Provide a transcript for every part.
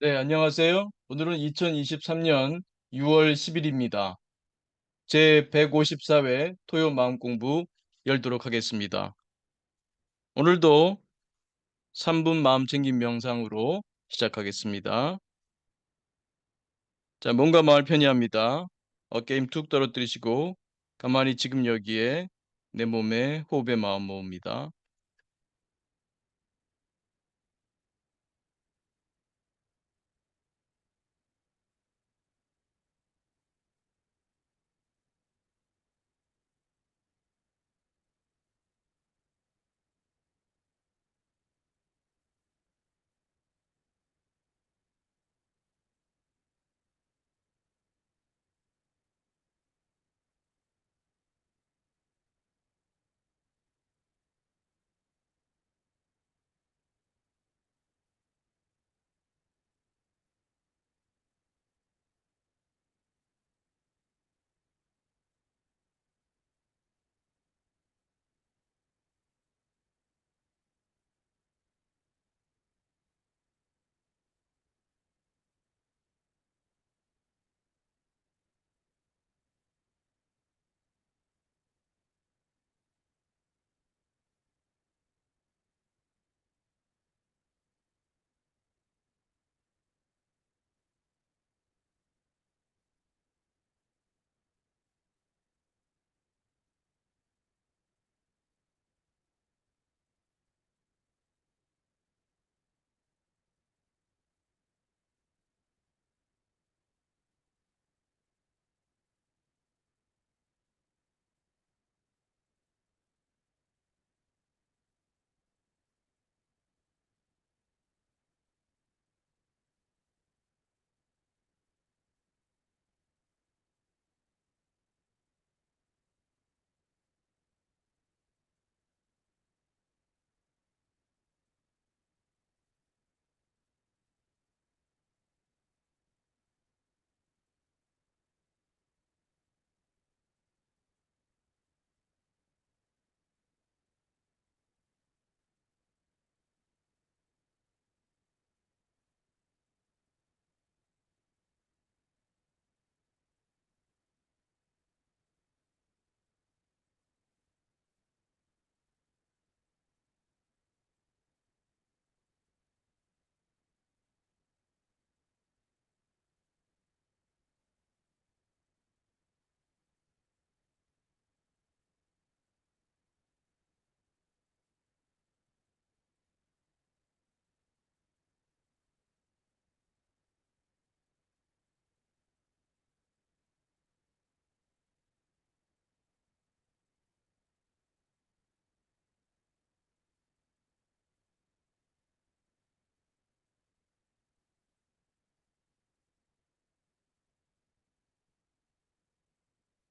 네, 안녕하세요. 오늘은 2023년 6월 10일입니다. 제 154회 토요 마음 공부 열도록 하겠습니다. 오늘도 3분 마음 챙김 명상으로 시작하겠습니다. 자, 몸과 마음을 편히합니다. 어깨 힘 툭 떨어뜨리시고 가만히 지금 여기에 내 몸에 호흡의 마음 모읍니다.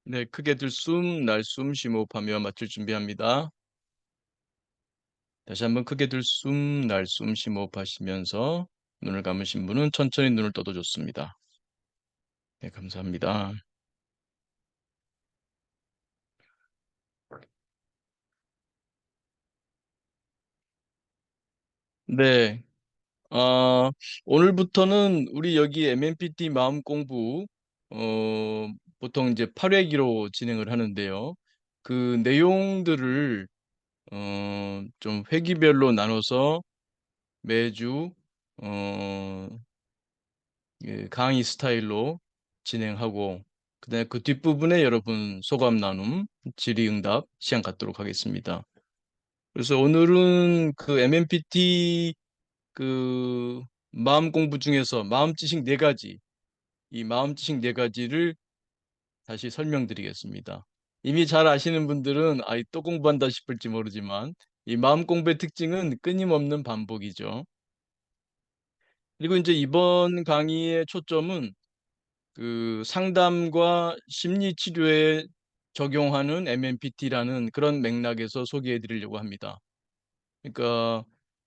네, 크게 들숨, 날숨, 심호흡하며 마칠 준비합니다. 다시 한번 크게 들숨, 날숨, 심호흡하시면서 눈을 감으신 분은 천천히 눈을 떠도 좋습니다. 네, 감사합니다. 네, 어, 오늘부터는 우리 여기 MMPT 마음 공부, 보통 이제 8회기로 진행을 하는데요. 그 내용들을, 좀 회기별로 나눠서 매주, 어, 예, 강의 스타일로 진행하고, 그다음에 그 뒷부분에 여러분 소감 나눔, 질의응답 시간 갖도록 하겠습니다. 그래서 오늘은 그 MMPT 그 마음 공부 중에서 마음 지식 네 가지, 이 마음 지식 네 가지를 다시 설명드리겠습니다. 이미 잘 아시는 분들은 아이 또 공부한다 싶을지 모르지만 이 마음 공부의 특징은 끊임없는 반복이죠. 그리고 이제 이번 강의의 초점은 그 상담과 심리 치료에 적용하는 MMPT라는 그런 맥락에서 소개해 드리려고 합니다. 그러니까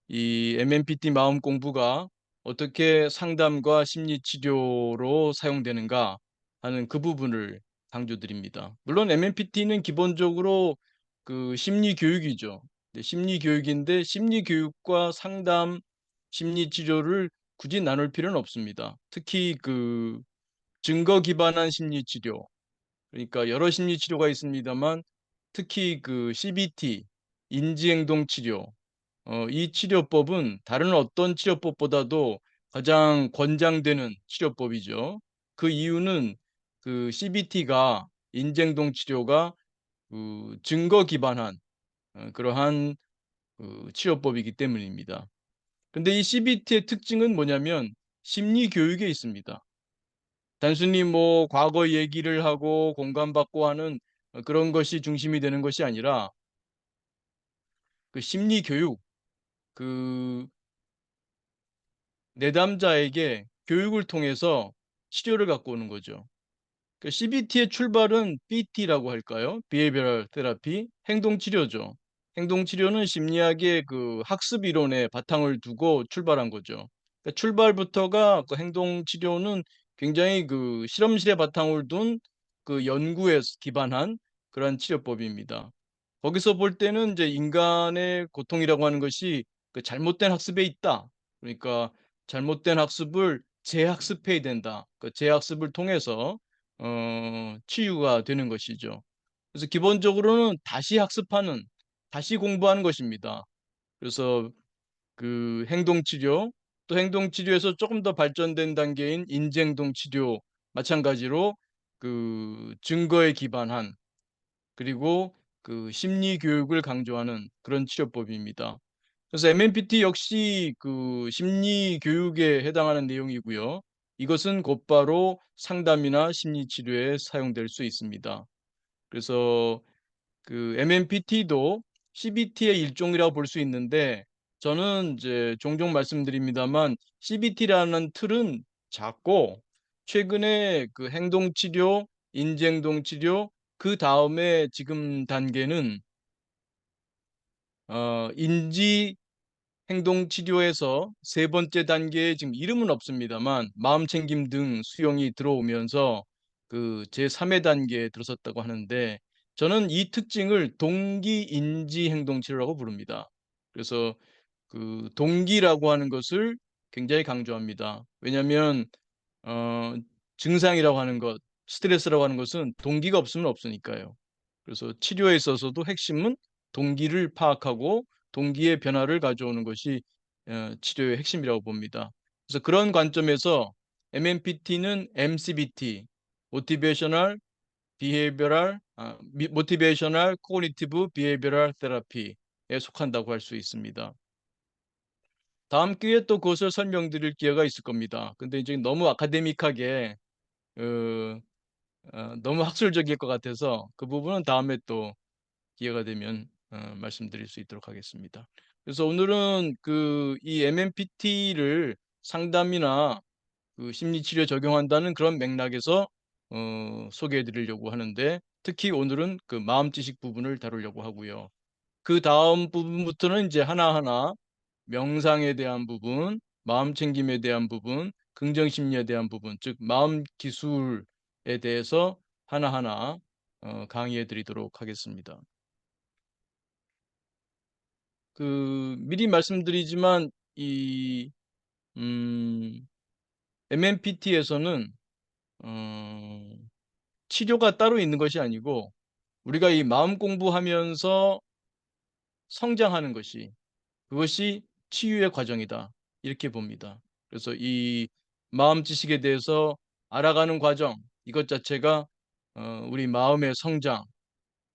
이 MMPT 마음 공부가 어떻게 상담과 심리 치료로 사용되는가 하는 그 부분을 강조드립니다. 물론 MMPT는 기본적으로 그 심리 교육이죠. 심리 교육인데 심리 교육과 상담, 심리 치료를 굳이 나눌 필요는 없습니다. 특히 증거 기반한 심리 치료, 그러니까 여러 심리 치료가 있습니다만 특히 CBT, 인지행동 치료, 이 치료법은 다른 어떤 치료법보다도 가장 권장되는 치료법이죠. 그 이유는 CBT가 인지행동 치료가 증거 기반한 그러한 치료법이기 때문입니다. 근데 이 CBT의 특징은 뭐냐면 심리 교육에 있습니다. 단순히 뭐 과거 얘기를 하고 공감받고 하는 그런 것이 중심이 되는 것이 아니라 심리 교육, 그 내담자에게 교육을 통해서 치료를 갖고 오는 거죠. CBT의 출발은 BT라고 할까요? Behavioral Therapy, 행동 치료죠. 행동 치료는 심리학의 학습 이론에 바탕을 두고 출발한 거죠. 출발부터가 행동 치료는 굉장히 실험실에 바탕을 둔 연구에 기반한 그런 치료법입니다. 거기서 볼 때는 이제 인간의 고통이라고 하는 것이 잘못된 학습에 있다. 그러니까 잘못된 학습을 재학습해야 된다. 재학습을 통해서 치유가 되는 것이죠. 그래서 기본적으로는 다시 학습하는, 다시 공부하는 것입니다. 그래서 행동 치료, 또 행동 치료에서 조금 더 발전된 단계인 인지행동 치료 마찬가지로 증거에 기반한, 그리고 심리 교육을 강조하는 그런 치료법입니다. 그래서 MMPT 역시 심리 교육에 해당하는 내용이고요. 이것은 곧바로 상담이나 심리 치료에 사용될 수 있습니다. 그래서 MMPT도 CBT의 일종이라고 볼 수 있는데, 저는 이제 종종 말씀드립니다만 CBT라는 틀은 작고 최근에 행동 치료, 인지행동 치료, 그다음에 지금 단계는 인지 행동 치료에서 세 번째 단계에 지금 이름은 없습니다만 마음챙김 등 수용이 들어오면서 제3의 단계에 들어섰다고 하는데, 저는 이 특징을 동기 인지 행동 치료라고 부릅니다. 그래서 동기라고 하는 것을 굉장히 강조합니다. 왜냐하면 어 증상이라고 하는 것, 스트레스라고 하는 것은 동기가 없으면 없으니까요. 그래서 치료에 있어서도 핵심은 동기를 파악하고 동기의 변화를 가져오는 것이 치료의 핵심이라고 봅니다. 그래서 그런 관점에서 MMPT는 MCBT, Motivational Behavioral Motivational Cognitive Behavioral Therapy에 속한다고 할 수 있습니다. 다음 기회에 또 그것을 설명드릴 기회가 있을 겁니다. 근데 이제 너무 아카데믹하게 어 너무 학술적일 것 같아서 그 부분은 다음에 또 기회가 되면 말씀드릴 수 있도록 하겠습니다. 그래서 오늘은 이 MMPT를 상담이나 심리 치료에 적용한다는 그런 맥락에서 소개해 드리려고 하는데, 특히 오늘은 마음 지식 부분을 다루려고 하고요. 그다음 부분부터는 이제 하나하나 명상에 대한 부분, 마음 챙김에 대한 부분, 긍정 심리에 대한 부분, 즉 마음 기술에 대해서 하나하나 강의해 드리도록 하겠습니다. 미리 말씀드리지만 이 음 MMPT에서는 어 치료가 따로 있는 것이 아니고 우리가 이 마음 공부하면서 성장하는 것이, 그것이 치유의 과정이다, 이렇게 봅니다. 그래서 이 마음 지식에 대해서 알아가는 과정, 이것 자체가 우리 마음의 성장,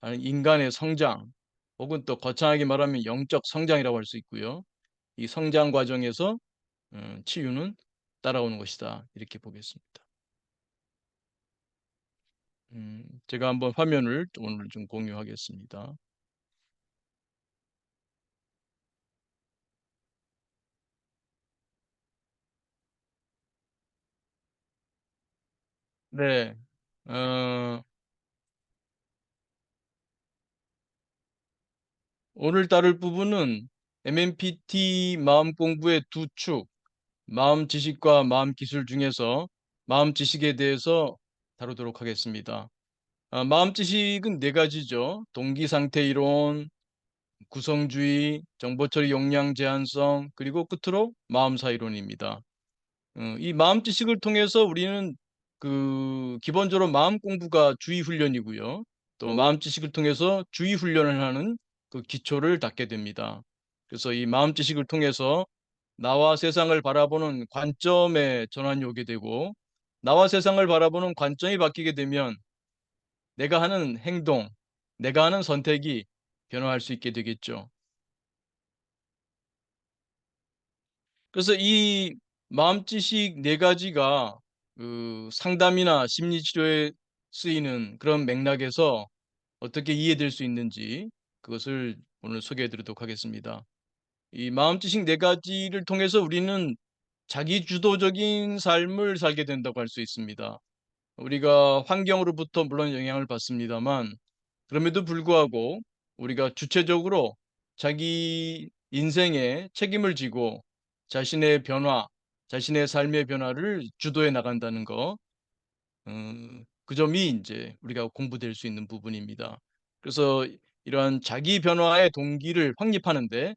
아니 인간의 성장, 혹은 또 거창하게 말하면 영적 성장이라고 할 수 있고요. 이 성장 과정에서 치유는 따라오는 것이다, 이렇게 보겠습니다. 제가 한번 화면을 오늘 좀 공유하겠습니다. 네. 어 오늘 다룰 부분은 MMPT 마음 공부의 두 축, 마음 지식과 마음 기술 중에서 마음 지식에 대해서 다루도록 하겠습니다. 마음 지식은 네 가지죠. 동기 상태 이론, 구성주의, 정보 처리 용량 제한성, 그리고 끝으로 마음사 이론입니다. 이 마음 지식을 통해서 우리는 기본적으로 마음 공부가 주의 훈련이고요. 또 마음 지식을 통해서 주의 훈련을 하는 그 기초를 닦게 됩니다. 그래서 이 마음 지식을 통해서 나와 세상을 바라보는 관점의 전환이 오게 되고, 나와 세상을 바라보는 관점이 바뀌게 되면 내가 하는 행동, 내가 하는 선택이 변화할 수 있게 되겠죠. 그래서 이 마음지식 네 가지가 상담이나 심리치료에 쓰이는 그런 맥락에서 어떻게 이해될 수 있는지, 그것을 오늘 소개해 드리도록 하겠습니다. 이 마음지식 네 가지를 통해서 우리는 자기 주도적인 삶을 살게 된다고 할 수 있습니다. 우리가 환경으로부터 물론 영향을 받습니다만, 그럼에도 불구하고 우리가 주체적으로 자기 인생에 책임을 지고 자신의 변화, 자신의 삶의 변화를 주도해 나간다는 거, 그 점이 이제 우리가 공부될 수 있는 부분입니다. 그래서 이러한 자기 변화의 동기를 확립하는데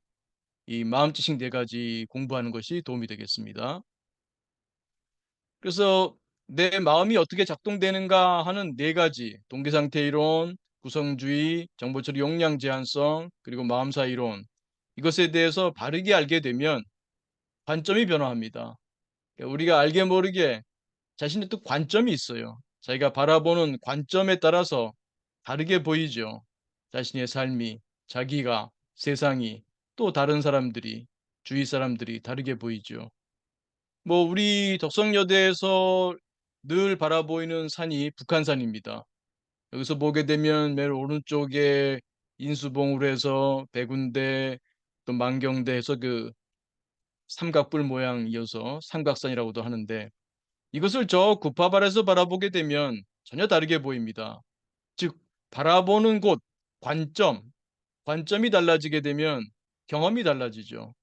이 마음지식 네 가지 공부하는 것이 도움이 되겠습니다. 그래서 내 마음이 어떻게 작동되는가 하는 네 가지, 동기상태 이론, 구성주의, 정보처리 용량 제한성, 그리고 마음사 이론, 이것에 대해서 바르게 알게 되면 관점이 변화합니다. 그러니까 우리가 알게 모르게 자신의 또 관점이 있어요. 자기가 바라보는 관점에 따라서 다르게 보이죠. 자신의 삶이, 자기가, 세상이, 또 다른 사람들이, 주위 사람들이 다르게 보이죠. 뭐 우리 덕성여대에서 늘 바라보이는 산이 북한산입니다. 여기서 보게 되면 맨 오른쪽에 인수봉으로 해서 백운대 또 만경대 해서 그 삼각뿔 모양 이어서 삼각산이라고도 하는데, 이것을 저 구파발에서 바라보게 되면 전혀 다르게 보입니다. 즉 바라보는 곳, 관점, 관점이 달라지게 되면 경험이 달라지죠.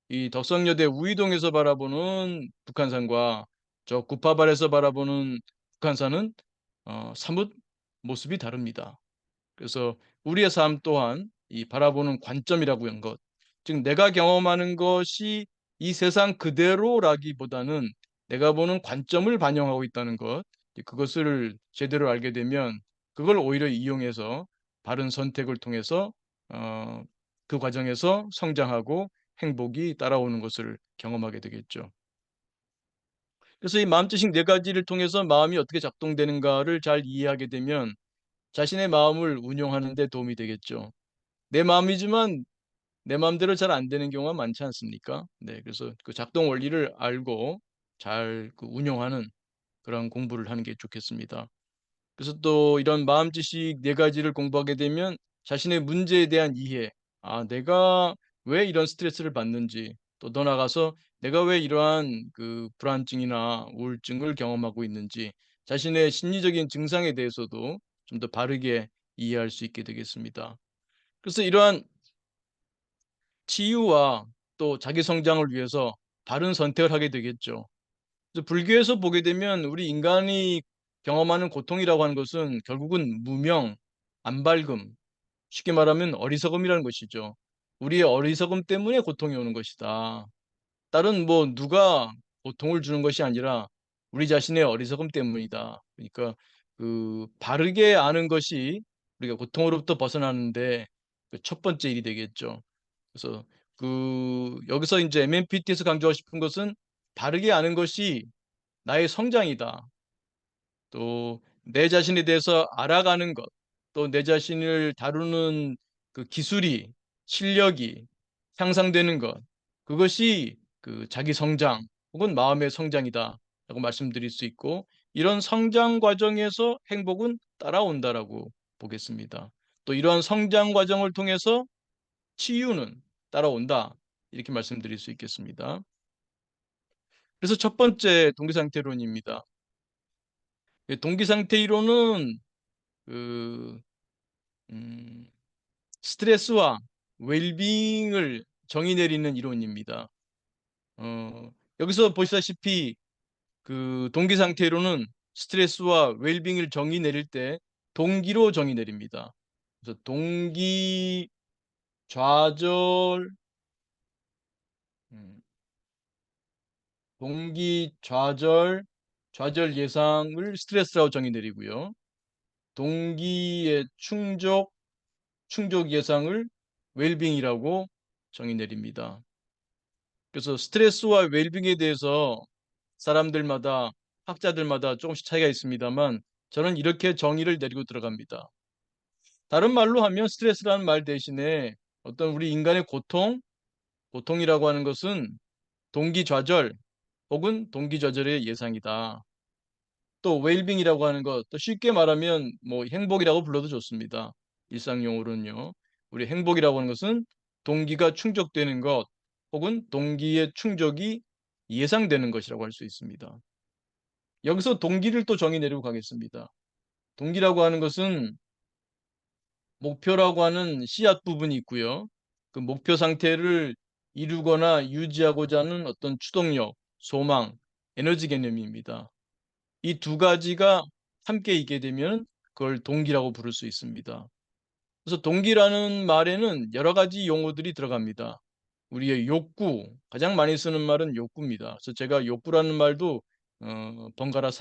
이 덕성여대 우이동에서 바라보는 북한산과 저 구파발에서 바라보는 북한산은 사뭇 모습이 다릅니다. 그래서 우리의 삶 또한 이 바라보는 관점이라고 하는 것, 즉 내가 경험하는 것이 이 세상 그대로라기보다는 내가 보는 관점을 반영하고 있다는 것, 그것을 제대로 알게 되면 그걸 오히려 이용해서 바른 선택을 통해서 어, 그 과정에서 성장하고 행복이 따라오는 것을 경험하게 되겠죠. 그래서 이 마음지식 네 가지를 통해서 마음이 어떻게 작동되는가를 잘 이해하게 되면 자신의 마음을 운용하는 데 도움이 되겠죠. 내 마음이지만 내 마음대로 잘 안 되는 경우가 많지 않습니까? 네, 그래서 그 작동 원리를 알고 잘 운용하는 그런 공부를 하는 게 좋겠습니다. 그래서 또 이런 마음 지식 네 가지를 공부하게 되면 자신의 문제에 대한 이해, 내가 왜 이런 스트레스를 받는지, 또 더 나아가서 내가 왜 이러한 불안증이나 우울증을 경험하고 있는지, 자신의 심리적인 증상에 대해서도 좀 더 바르게 이해할 수 있게 되겠습니다. 그래서 이러한 치유와 또 자기 성장을 위해서 바른 선택을 하게 되겠죠. 그래서 불교에서 보게 되면 우리 인간이 경험하는 고통이라고 하는 것은 결국은 무명, 안발금, 쉽게 말하면 어리석음이라는 것이죠. 우리의 어리석음 때문에 고통이 오는 것이다. 다른 뭐 누가 고통을 주는 것이 아니라 우리 자신의 어리석음 때문이다. 그러니까 바르게 아는 것이 우리가 고통으로부터 벗어나는데 그첫 번째 일이 되겠죠. 그래서 여기서 이제 MMPT에서 강조하고 싶은 것은 바르게 아는 것이 나의 성장이다. 또 내 자신에 대해서 알아가는 것, 또 내 자신을 다루는 기술이, 실력이 향상되는 것, 그것이 자기 성장 혹은 마음의 성장이다라고 말씀드릴 수 있고, 이런 성장 과정에서 행복은 따라온다라고 보겠습니다. 또 이러한 성장 과정을 통해서 치유는 따라온다, 이렇게 말씀드릴 수 있겠습니다. 그래서 첫 번째 동기상태론입니다. 동기상태 이론은 그 음, 스트레스와 웰빙을 정의 내리는 이론입니다. 여기서 보시다시피 동기상태 이론은 스트레스와 웰빙을 정의 내릴 때 동기로 정의 내립니다. 그래서 동기, 좌절, 음, 동기 좌절 예상을 스트레스라고 정의 내리고요. 동기의 충족 예상을 웰빙이라고 정의 내립니다. 그래서 스트레스와 웰빙에 대해서 사람들마다 학자들마다 조금씩 차이가 있습니다만 저는 이렇게 정의를 내리고 들어갑니다. 다른 말로 하면 스트레스라는 말 대신에 어떤 우리 인간의 고통이라고 하는 것은 동기좌절 혹은 동기좌절의 예상이다. 또 웰빙이라고 하는 것, 또 쉽게 말하면 뭐 행복이라고 불러도 좋습니다. 일상 용어로는요. 우리 행복이라고 하는 것은 동기가 충족되는 것 혹은 동기의 충족이 예상되는 것이라고 할 수 있습니다. 여기서 동기를 또 정의 내리고 가겠습니다. 동기라고 하는 것은 목표라고 하는 씨앗 부분이 있고요. 그 목표 상태를 이루거나 유지하고자 하는 어떤 추동력, 소망, 에너지 개념입니다. 이 두 가지가 함께 있게 되면 그걸 동기라고 부를 수 있습니다. 그래서 동기라는 말에는 여러 가지 용어들이 들어갑니다. 우리의 욕구, 가장 많이 쓰는 말은 욕구입니다. 그래서 제가 욕구라는 말도 번갈아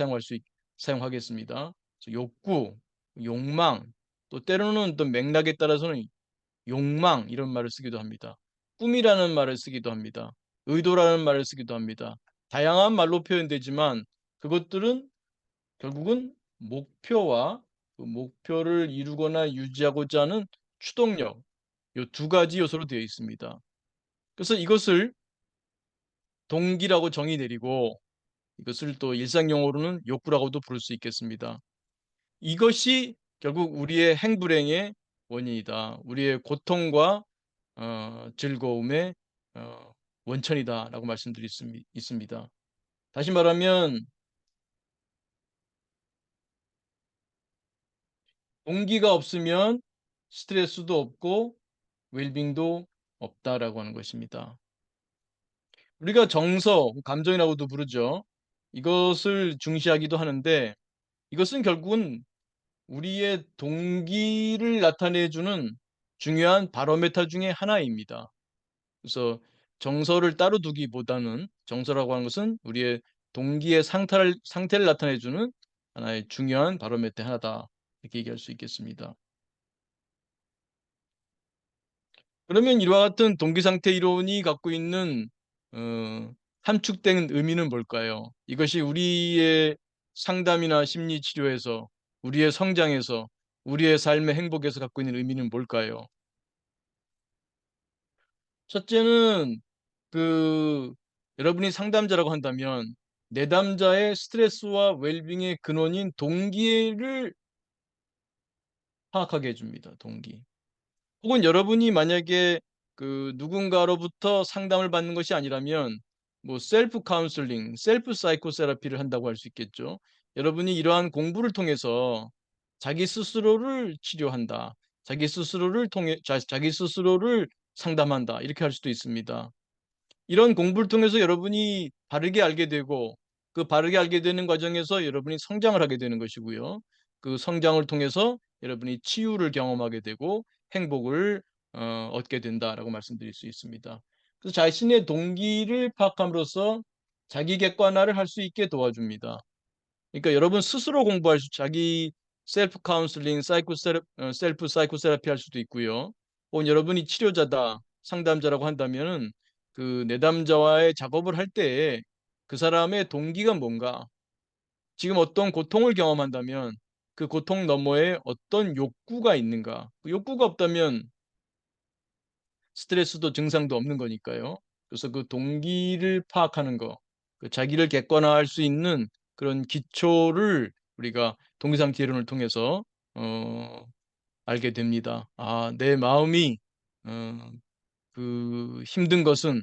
사용하겠습니다. 그래서 욕구, 욕망, 또 때로는 또 맥락에 따라서는 욕망 이런 말을 쓰기도 합니다. 꿈이라는 말을 쓰기도 합니다. 의도라는 말을 쓰기도 합니다. 다양한 말로 표현되지만 그것들은 결국은 목표와 그 목표를 이루거나 유지하고자 하는 추동력, 이 두 가지 요소로 되어 있습니다. 그래서 이것을 동기라고 정의 내리고 이것을 또 일상 용어로는 욕구라고도 부를 수 있겠습니다. 이것이 결국 우리의 행불행의 원인이다. 우리의 고통과 즐거움의 어, 원천이다라고 말씀드릴 수 있습니다. 다시 말하면 동기가 없으면 스트레스도 없고 웰빙도 없다라고 하는 것입니다. 우리가 정서, 감정이라고도 부르죠. 이것을 중시하기도 하는데 이것은 결국은 우리의 동기를 나타내주는 중요한 바로메터 중에 하나입니다. 그래서 정서를 따로 두기보다는 정서라고 하는 것은 우리의 동기의 상태를 나타내주는 하나의 중요한 바로메터 하나다. 이렇게 얘기할 수 있겠습니다. 그러면 이와 같은 동기 상태 이론이 갖고 있는 함축된 의미는 뭘까요? 이것이 우리의 상담이나 심리 치료에서, 우리의 성장에서, 우리의 삶의 행복에서 갖고 있는 의미는 뭘까요? 첫째는 그 여러분이 상담자라고 한다면 내담자의 스트레스와 웰빙의 근원인 동기를 파악하게 해줍니다. 동기. 혹은 여러분이 만약에 그 누군가로부터 상담을 받는 것이 아니라면 뭐 셀프 카운슬링, 셀프 사이코세라피를 한다고 할 수 있겠죠. 여러분이 이러한 공부를 통해서 자기 스스로를 치료한다. 자기 스스로를 상담한다. 이렇게 할 수도 있습니다. 이런 공부를 통해서 여러분이 바르게 알게 되고 그 바르게 알게 되는 과정에서 여러분이 성장을 하게 되는 것이고요. 그 성장을 통해서 여러분이 치유를 경험하게 되고 행복을 얻게 된다라고 말씀드릴 수 있습니다. 그래서 자신의 동기를 파악함으로써 자기 객관화를 할 수 있게 도와줍니다. 그러니까 여러분 스스로 공부할 수 자기 셀프 카운슬링, 셀프 사이코세라피 할 수도 있고요. 혹은 여러분이 치료자다, 상담자라고 한다면은 그 내담자와의 작업을 할 때에 그 사람의 동기가 뭔가, 지금 어떤 고통을 경험한다면 그 고통 너머에 어떤 욕구가 있는가. 그 욕구가 없다면 스트레스도 증상도 없는 거니까요. 그래서 그 동기를 파악하는 거, 그 자기를 객관화할 수 있는 그런 기초를 우리가 동기상태 이론을 통해서 어, 알게 됩니다. 아, 내 마음이 어, 그 힘든 것은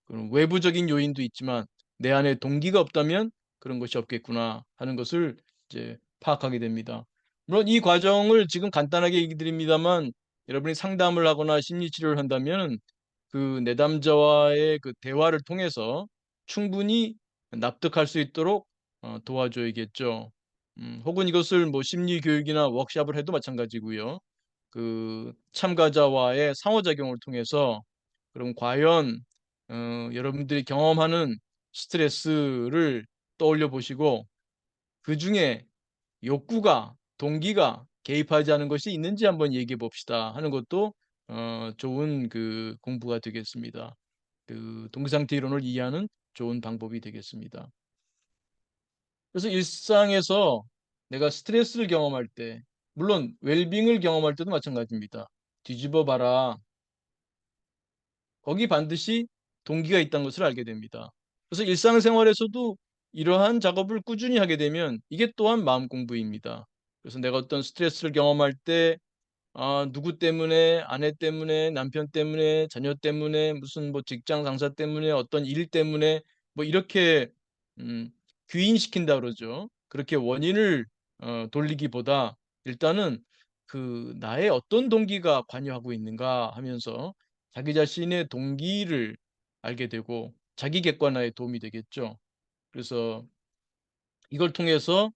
그런 외부적인 요인도 있지만 내 안에 동기가 없다면 그런 것이 없겠구나 하는 것을 이제 파악하게 됩니다. 물론 이 과정을 지금 간단하게 얘기 드립니다만 여러분이 상담을 하거나 심리 치료를 한다면 그 내담자와의 그 대화를 통해서 충분히 납득할 수 있도록 도와줘야겠죠. 혹은 이것을 뭐 심리 교육이나 워크숍을 해도 마찬가지고요. 그 참가자와의 상호작용을 통해서 그럼 과연 여러분들이 경험하는 스트레스를 떠올려 보시고 그중에 욕구가, 동기가 개입하지 않은 것이 있는지 한번 얘기해 봅시다 하는 것도 좋은 그 공부가 되겠습니다. 그 동기상태 이론을 이해하는 좋은 방법이 되겠습니다. 그래서 일상에서 내가 스트레스를 경험할 때, 물론 웰빙을 경험할 때도 마찬가지입니다. 뒤집어 봐라. 거기 반드시 동기가 있다는 것을 알게 됩니다. 그래서 일상생활에서도 이러한 작업을 꾸준히 하게 되면 이게 또한 마음 공부입니다. 그래서 내가 어떤 스트레스를 경험할 때 누구 때문에, 아내 때문에, 남편 때문에, 자녀 때문에, 무슨 뭐 직장 상사 때문에, 어떤 일 때문에 뭐 이렇게 음 귀인시킨다 그러죠. 그렇게 원인을 돌리기보다 일단은 그 '나의 어떤 동기가 관여하고 있는가.' 하면서 자기 자신의 동기를 알게 되고 자기 객관화에 도움이 되겠죠. 그래서 이걸 통해서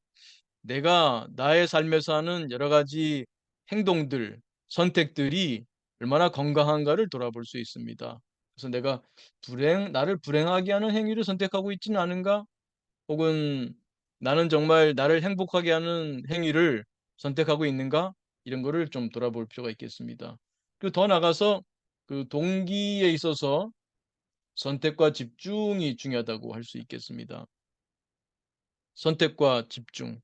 내가 나의 삶에서 하는 여러 가지 행동들, 선택들이 얼마나 건강한가를 돌아볼 수 있습니다. 그래서 내가 나를 불행하게 하는 행위를 선택하고 있지는 않은가? 혹은 나는 정말 나를 행복하게 하는 행위를 선택하고 있는가? 이런 거를 좀 돌아볼 필요가 있겠습니다. 그리고 더 나아가서 그 동기에 있어서 선택과 집중이 중요하다고 할 수 있겠습니다. 선택과 집중.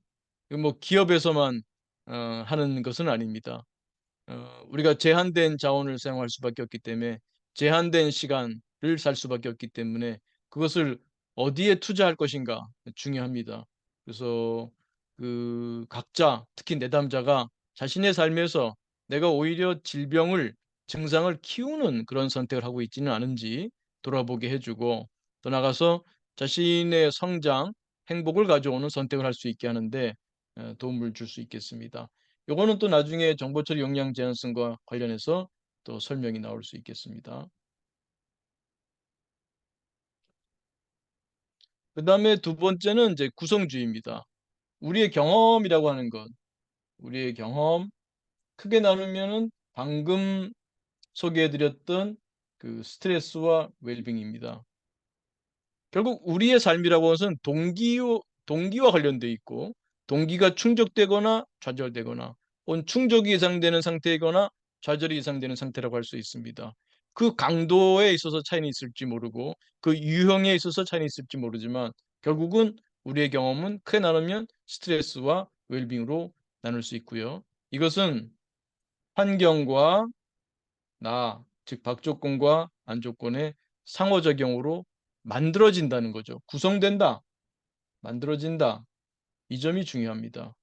그 뭐 기업에서만 하는 것은 아닙니다. 우리가 제한된 자원을 사용할 수밖에 없기 때문에 제한된 시간을 살 수밖에 없기 때문에 그것을 어디에 투자할 것인가 중요합니다. 그래서 그 각자 특히 내담자가 자신의 삶에서 내가 오히려 증상을 키우는 그런 선택을 하고 있지는 않은지 돌아보게 해 주고 더 나아가서 자신의 성장, 행복을 가져오는 선택을 할 수 있게 하는데 도움을 줄 수 있겠습니다. 요거는 또 나중에 정보 처리 역량 제한성과 관련해서 또 설명이 나올 수 있겠습니다. 그다음에 두 번째는 이제 구성주의입니다. 우리의 경험이라고 하는 것, 우리의 경험 크게 나누면은 방금 소개해 드렸던 그 스트레스와 웰빙입니다. 결국 우리의 삶이라고 하는 것은 동기와 관련돼 있고 동기가 충족되거나 좌절되거나 혹은 충족이 예상되는 상태이거나 좌절이 예상되는 상태라고 할 수 있습니다. 그 강도에 있어서 차이는 있을지 모르고 그 유형에 있어서 차이는 있을지 모르지만 결국은 우리의 경험은 크게 나누면 스트레스와 웰빙으로 나눌 수 있고요. 이것은 환경과 즉 박조건과 안조건의 상호작용으로 만들어진다는 거죠. 구성된다, 만들어진다. 이 점이 중요합니다.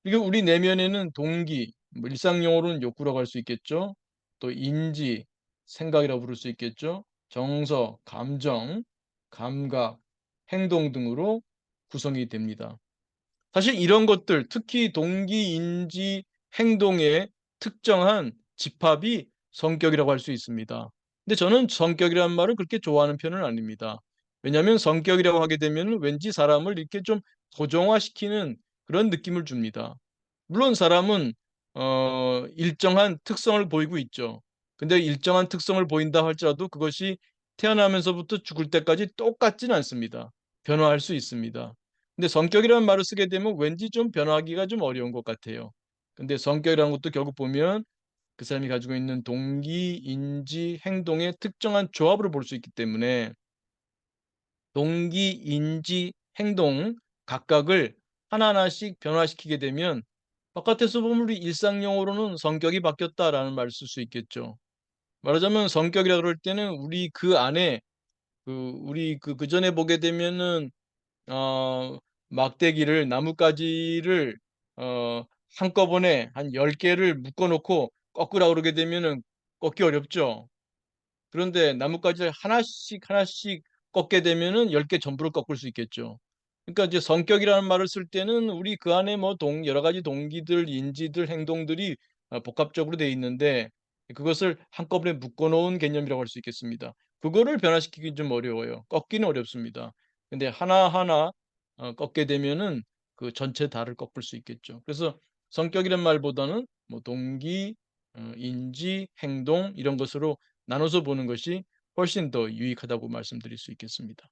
그리고 우리 내면에는 동기, 뭐 일상 용어로는 욕구라고 할 수 있겠죠. 또 인지, 생각이라고 부를 수 있겠죠. 정서, 감정, 감각, 행동 등으로 구성이 됩니다. 사실 이런 것들 특히 동기, 인지, 행동의 특정한 집합이 성격이라고 할 수 있습니다. 근데 저는 성격이라는 말을 그렇게 좋아하는 편은 아닙니다. 왜냐하면 성격이라고 하게 되면 왠지 사람을 이렇게 좀 고정화시키는 그런 느낌을 줍니다. 물론 사람은 일정한 특성을 보이고 있죠. 근데 일정한 특성을 보인다 할지라도 그것이 태어나면서부터 죽을 때까지 똑같지는 않습니다. 변화할 수 있습니다. 근데 성격이라는 말을 쓰게 되면 왠지 좀 변화하기가 좀 어려운 것 같아요. 근데 성격이라는 것도 결국 보면 그 사람이 가지고 있는 동기, 인지, 행동의 특정한 조합으로 볼 수 있기 때문에 동기, 인지, 행동 각각을 하나하나씩 변화시키게 되면 바깥에서 보면 우리 일상 용어로는 "성격이 바뀌었다."라는 말을 쓸 수 있겠죠. 말하자면 성격이라 그럴 때는 우리 그 안에 우리 그전에 보게 되면은 어 막대기를 나뭇가지를 어 한꺼번에 한 10 개를 묶어 놓고 꺾으라 그러게 되면은 꺾기 어렵죠. 그런데 나뭇가지를 하나씩 하나씩 꺾게 되면은 10개 전부를 꺾을 수 있겠죠. 그러니까 이제 성격이라는 말을 쓸 때는 우리 그 안에 뭐 여러 가지 동기들, 인지들, 행동들이 복합적으로 되어 있는데 그것을 한꺼번에 묶어 놓은 개념이라고 할 수 있겠습니다. 그거를 변화시키긴 좀 어려워요. 꺾기는 어렵습니다. 근데 하나하나 꺾게 되면은 그 전체 다를 꺾을 수 있겠죠. 그래서 성격이란 말보다는 뭐 동기, 인지, 행동 이런 것으로 나눠서 보는 것이 훨씬 더 유익하다고 말씀드릴 수 있겠습니다.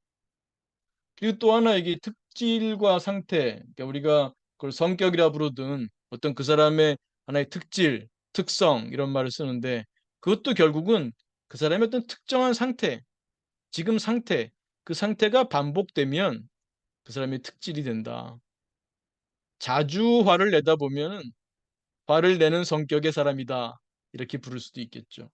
그리고 또 하나 이게 특질과 상태, 그러니까 우리가 그걸 성격이라 부르든 어떤 그 사람의 하나의 특질, 특성 이런 말을 쓰는데 그것도 결국은 그 사람의 어떤 특정한 상태, 지금 상태, 그 상태가 반복되면 그 사람의 특질이 된다. 자주 화를 내다 보면은 화를 내는 성격의 사람이다. 이렇게 부를 수도 있겠죠.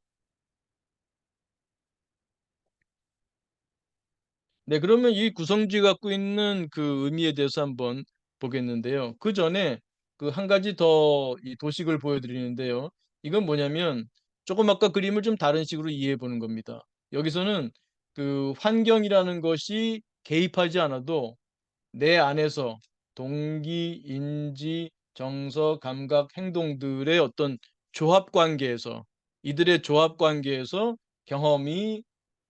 네, 그러면 이 구성주의 갖고 있는 그 의미에 대해서 한번 보겠는데요. 그 전에 그 한 가지 더 이 도식을 보여드리는데요. 이건 뭐냐면 조금 아까 그림을 좀 다른 식으로 이해해 보는 겁니다. 여기서는 그 환경이라는 것이 개입하지 않아도 내 안에서 동기, 인지, 정서, 감각, 행동들의 어떤 조합 관계에서 이들의 조합 관계에서 경험이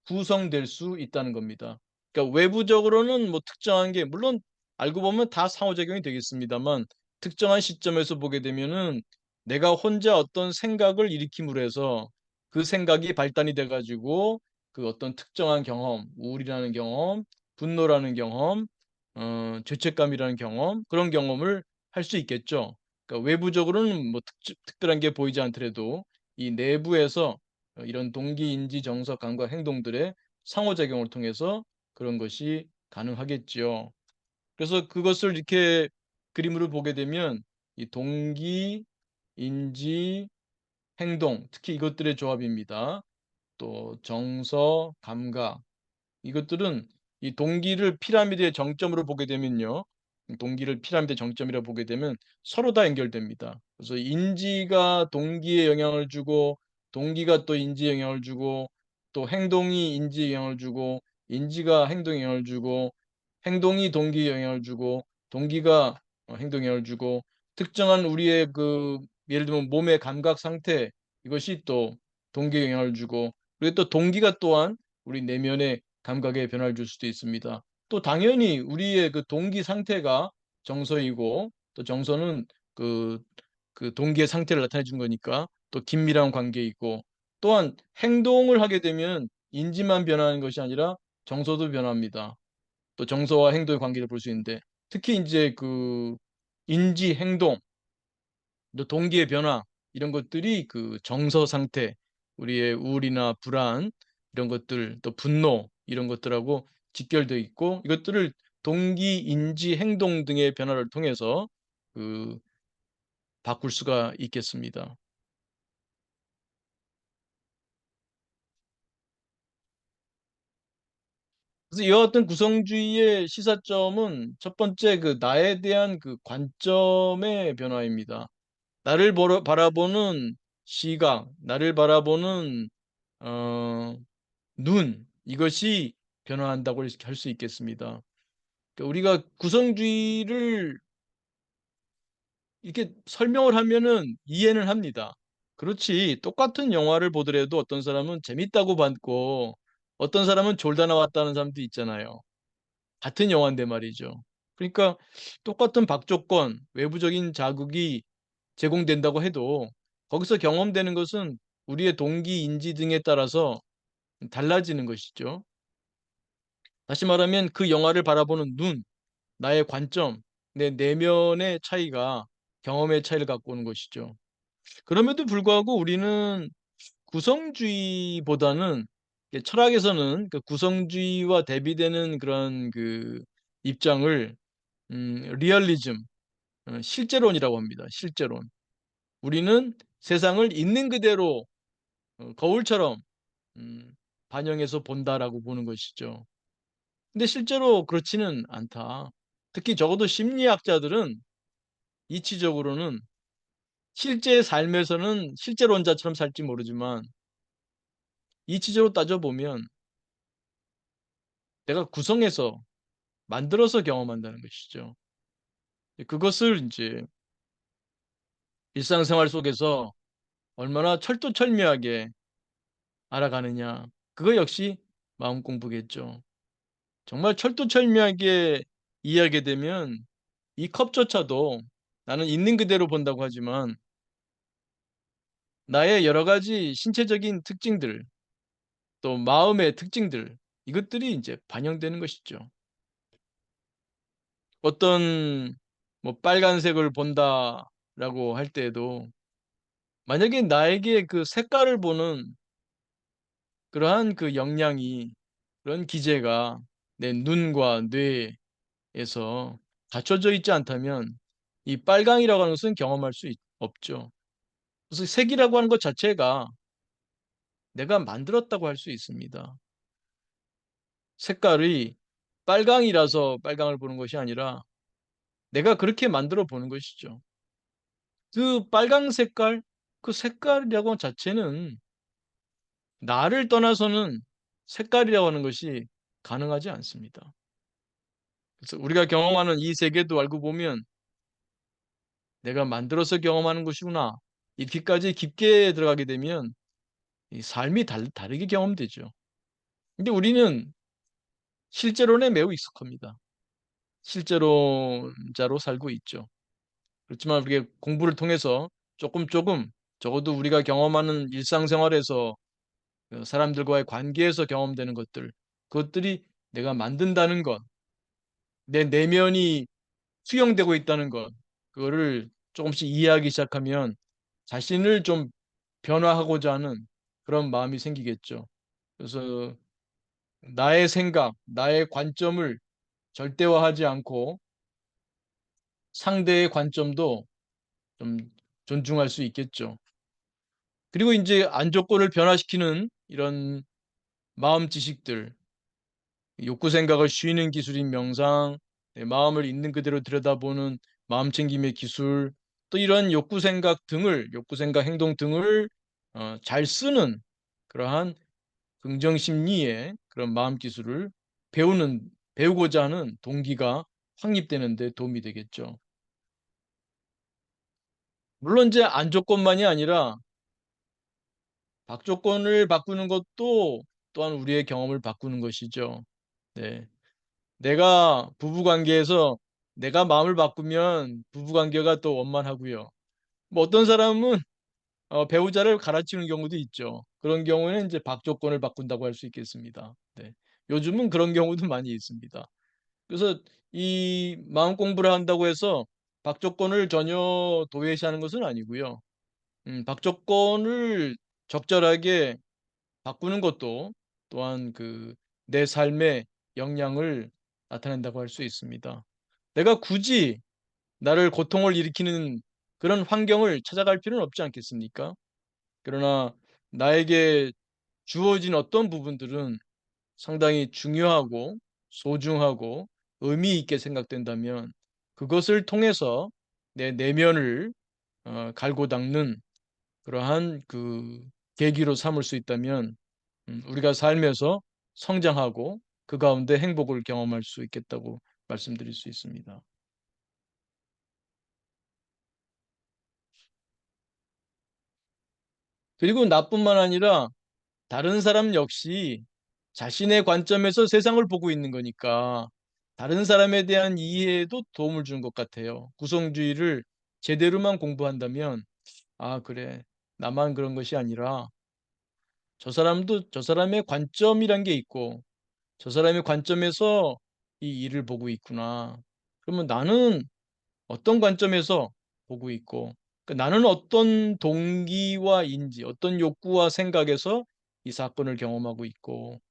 구성될 수 있다는 겁니다. 그러니까 외부적으로는 뭐 특정한 게 물론 알고 보면 다 상호작용이 되겠습니다만 특정한 시점에서 보게 되면은 내가 혼자 어떤 생각을 일으킴으로 해서 그 생각이 발단이 돼 가지고 그 어떤 특정한 경험, 우울이라는 경험, 분노라는 경험, 죄책감이라는 경험, 그런 경험을 할 수 있겠죠. 그러니까 외부적으로는 뭐 특별한 게 보이지 않더라도 이 내부에서 이런 동기, 인지, 정서, 감각, 행동들의 상호작용을 통해서 그런 것이 가능하겠지요. 그래서 그것을 이렇게 그림으로 보게 되면 이 동기, 인지, 행동, 특히 이것들의 조합입니다. 또 정서, 감각, 이것들은 이 동기를 피라미드의 정점으로 보게 되면요. 동기를 피라미드의 정점이라고 보게 되면 서로 다 연결됩니다. 그래서 인지가 동기에 영향을 주고 동기가 또 인지에 영향을 주고 또 행동이 인지에 영향을 주고 인지가 행동에 영향을 주고 행동이 동기에 영향을 주고 동기가 행동에 영향을 주고 특정한 우리의 그 예를 들면 몸의 감각 상태 이것이 또 동기에 영향을 주고 그리고 또 동기가 또한 우리 내면의 감각에 변화를 줄 수도 있습니다. 또 당연히 우리의 그 동기 상태가 정서이고 또 정서는 그 그 동기의 상태를 나타내 준 거니까 또 긴밀한 관계이고 또한 행동을 하게 되면 인지만 변하는 것이 아니라 정서도 변합니다. 또 정서와 행동의 관계를 볼 수 있는데 특히 이제 그 인지 행동 또 동기의 변화 이런 것들이 그 정서 상태, 우리의 우울이나 불안 이런 것들 또 분노 이런 것들하고 직결되어 있고 이것들을 동기, 인지, 행동 등의 변화를 통해서 그 바꿀 수가 있겠습니다. 그래서 이와 같은 구성주의의 시사점은 첫 번째 그 나에 대한 그 관점의 변화입니다. 나를 바라보는 시각, 나를 바라보는 어, 눈 이것이 변화한다고 할 수 있겠습니다. 그러니까 우리가 구성주의를 이렇게 설명을 하면은 이해는 합니다. 그렇지. 똑같은 영화를 보더라도 어떤 사람은 재밌다고 봤고 어떤 사람은 졸다 나왔다는 사람도 있잖아요. 같은 영화인데 말이죠. 그러니까 똑같은 박조건, 외부적인 자극이 제공된다고 해도 거기서 경험되는 것은 우리의 동기, 인지 등에 따라서 달라지는 것이죠. 다시 말하면 그 영화를 바라보는 눈, 나의 관점, 내 내면의 차이가 경험의 차이를 갖고 오는 것이죠. 그럼에도 불구하고 우리는 구성주의보다는 철학에서는 그 구성주의와 대비되는 그런 그 입장을 리얼리즘, 실제론이라고 합니다. 실제론. 우리는 세상을 있는 그대로 거울처럼 음, 반영해서 본다라고 보는 것이죠. 근데 실제로 그렇지는 않다. 특히 적어도 심리학자들은 이치적으로는 실제 삶에서는 실제론자처럼 살지 모르지만 이치적으로 따져보면 내가 구성해서 만들어서 경험한다는 것이죠. 그것을 이제 일상생활 속에서 얼마나 철두철미하게 알아가느냐. 그거 역시 마음 공부겠죠. 정말 철두철미하게 이해하게 되면 이 컵조차도 나는 있는 그대로 본다고 하지만 나의 여러 가지 신체적인 특징들, 또 마음의 특징들, 이것들이 이제 반영되는 것이죠. 어떤 뭐 빨간색을 본다라고 할 때에도 만약에 나에게 그 색깔을 보는 그러한 그 역량이 그런 기제가 내 눈과 뇌에서 갖춰져 있지 않다면 이 빨강이라고 하는 것은 경험할 수 없죠. 그래서 색이라고 하는 것 자체가 내가 만들었다고 할 수 있습니다. 색깔이 빨강이라서 빨강을 보는 것이 아니라 내가 그렇게 만들어 보는 것이죠. 그 빨강 색깔, 그 색깔이라고 하는 자체는 나를 떠나서는 색깔이라고 하는 것이 가능하지 않습니다. 그래서 우리가 경험하는 이 세계도 알고 보면 내가 만들어서 경험하는 것이구나. 이렇게까지 깊게 들어가게 되면 이 삶이 다르게 경험되죠. 근데 우리는 실제론에 매우 익숙합니다. 실제론자로 살고 있죠. 그렇지만 우리가 공부를 통해서 조금 조금 적어도 우리가 경험하는 일상생활에서 사람들과의 관계에서 경험되는 것들, 그것들이 내가 만든다는 것, 내 내면이 수용되고 있다는 것, 그거를 조금씩 이해하기 시작하면 자신을 좀 변화하고자 하는 그런 마음이 생기겠죠. 그래서 나의 생각, 나의 관점을 절대화하지 않고 상대의 관점도 좀 존중할 수 있겠죠. 그리고 이제 안조건을 변화시키는 이런 마음 지식들, 욕구 생각을 쉬는 기술인 명상, 내 마음을 있는 그대로 들여다보는 마음 챙김의 기술, 또 이런 욕구 생각, 행동 등을 잘 쓰는 그러한 긍정 심리의 그런 마음 기술을 배우고자 하는 동기가 확립되는 데 도움이 되겠죠. 물론 이제 안조건만이 아니라 박조건을 바꾸는 것도 또한 우리의 경험을 바꾸는 것이죠. 네. 내가 부부 관계에서 내가 마음을 바꾸면 부부 관계가 또 원만하고요. 뭐 어떤 사람은 배우자를 갈아치우는 경우도 있죠. 그런 경우에는 이제 박조건을 바꾼다고 할 수 있겠습니다. 네. 요즘은 그런 경우도 많이 있습니다. 그래서 이 마음 공부를 한다고 해서 박조건을 전혀 도외시하는 것은 아니고요. 박조건을 적절하게 바꾸는 것도 또한 그 내 삶의 영향을 나타낸다고 할 수 있습니다. 내가 굳이 나를 고통을 일으키는 그런 환경을 찾아갈 필요는 없지 않겠습니까? 그러나 나에게 주어진 어떤 부분들은 상당히 중요하고 소중하고 의미 있게 생각된다면 그것을 통해서 내 내면을 갈고 닦는 그러한 그 계기로 삼을 수 있다면 우리가 살면서 성장하고 그 가운데 행복을 경험할 수 있겠다고 말씀드릴 수 있습니다. 그리고 나뿐만 아니라 다른 사람 역시 자신의 관점에서 세상을 보고 있는 거니까 다른 사람에 대한 이해에도 도움을 주는 것 같아요. 구성주의를 제대로만 공부한다면, 아, 그래. 나만 그런 것이 아니라 저 사람도 저 사람의 관점이란 게 있고 저 사람의 관점에서 이 일을 보고 있구나. 그러면 나는 어떤 관점에서 보고 있고, 나는 어떤 동기와 인지, 어떤 욕구와 생각에서 이 사건을 경험하고 있고,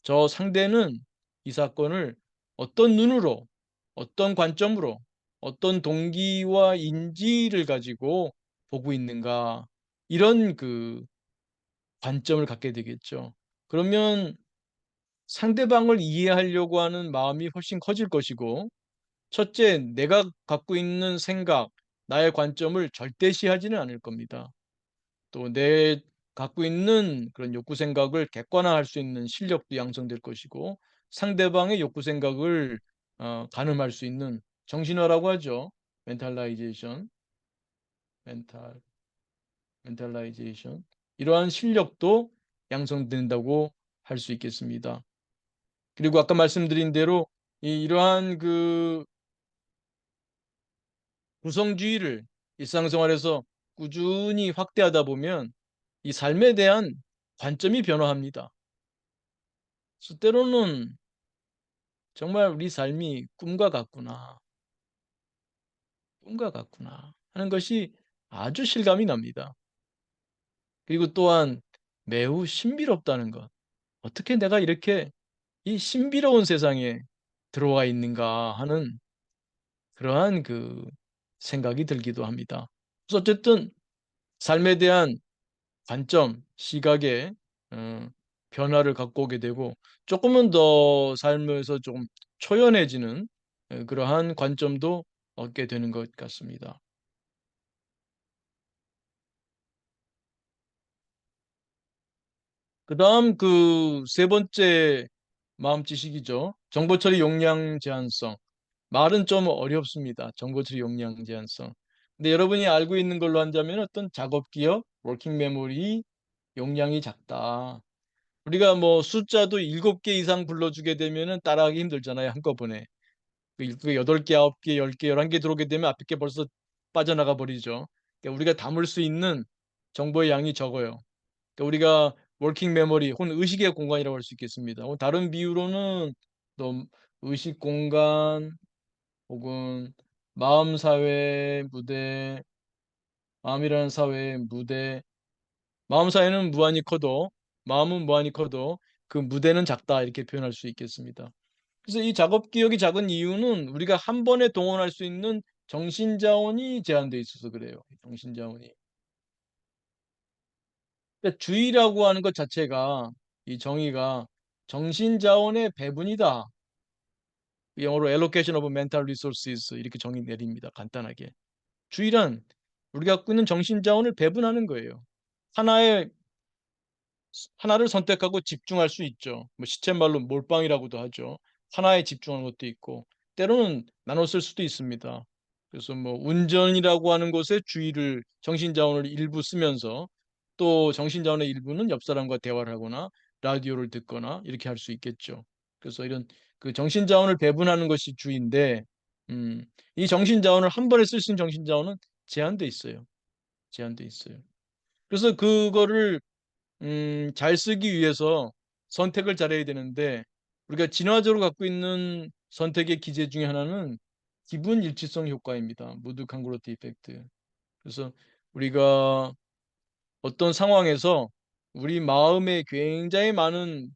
저 상대는 이 사건을 어떤 눈으로, 어떤 관점으로, 어떤 동기와 인지를 가지고 보고 있는가, 이런 그 관점을 갖게 되겠죠. 그러면 상대방을 이해하려고 하는 마음이 훨씬 커질 것이고, 첫째, 내가 갖고 있는 생각, 나의 관점을 절대시하지는 않을 겁니다. 또 내 갖고 있는 그런 욕구 생각을 객관화할 수 있는 실력도 양성될 것이고, 상대방의 욕구 생각을 가늠할 수 있는 정신화라고 하죠. 멘탈라이제이션, 멘탈, 멘탈라이제이션. 이러한 실력도 양성된다고 할 수 있겠습니다. 그리고 아까 말씀드린 대로 이러한 그 구성주의를 일상생활에서 꾸준히 확대하다 보면 이 삶에 대한 관점이 변화합니다. 그래서 때로는 정말 우리 삶이 꿈과 같구나. 꿈과 같구나 하는 것이 아주 실감이 납니다. 그리고 또한 매우 신비롭다는 것. 어떻게 내가 이렇게 이 신비로운 세상에 들어와 있는가 하는 그러한 그 생각이 들기도 합니다. 그래서 어쨌든 삶에 대한 관점, 시각의 어, 변화를 갖고 오게 되고 조금은 더 삶에서 좀 초연해지는 그러한 관점도 얻게 되는 것 같습니다. 그다음 그 세 번째 마음 지식이죠. 정보 처리 용량 제한성. 말은 좀 어렵습니다. 정보 처리 용량 제한성. 근데 여러분이 알고 있는 걸로 한다면 어떤 작업 기억, 워킹 메모리 용량이 작다. 우리가 뭐 숫자도 7개 이상 불러주게 되면은 따라하기 힘들잖아요. 한꺼번에. 그 8개, 9개, 10개, 11개 들어오게 되면 앞에 게 벌써 빠져나가 버리죠. 그러니까 우리가 담을 수 있는 정보의 양이 적어요. 그러니까 우리가 워킹 메모리 혹은 의식의 공간이라고 할 수 있겠습니다. 다른 비유로는 또 의식 공간 혹은 마음 사회 무대, 마음이라는 사회의 무대, 마음 사회는 무한히 커도 마음은 무한히 커도 그 무대는 작다 이렇게 표현할 수 있겠습니다. 그래서 이 작업 기억이 작은 이유는 우리가 한 번에 동원할 수 있는 정신 자원이 제한되어 있어서 그래요. 정신 자원이. 그러니까 주의라고 하는 것 자체가 이 정의가 정신 자원의 배분이다. 영어로 allocation of mental resources 이렇게 정의 내립니다. 간단하게. 주의란 우리가 갖고 있는 정신 자원을 배분하는 거예요. 하나의 하나를 선택하고 집중할 수 있죠. 뭐 시쳇말로 몰빵이라고도 하죠. 하나에 집중하는 것도 있고 때로는 나눠 쓸 수도 있습니다. 그래서 뭐 운전이라고 하는 것에 주의를 정신 자원을 일부 쓰면서 또 정신 자원의 일부는 옆 사람과 대화를 하거나 라디오를 듣거나 이렇게 할 수 있겠죠. 그래서 이런 그 정신 자원을 배분하는 것이 주의인데 이 정신 자원을 한 번에 쓸 수 있는 정신 자원은 제한돼 있어요. 제한돼 있어요. 그래서 그거를 잘 쓰기 위해서 선택을 잘해야 되는데 우리가 진화적으로 갖고 있는 선택의 기제 중에 하나는 기분 일치성 효과입니다. 무드 강그로티 이펙트. 그래서 우리가 어떤 상황에서 우리 마음에 굉장히 많은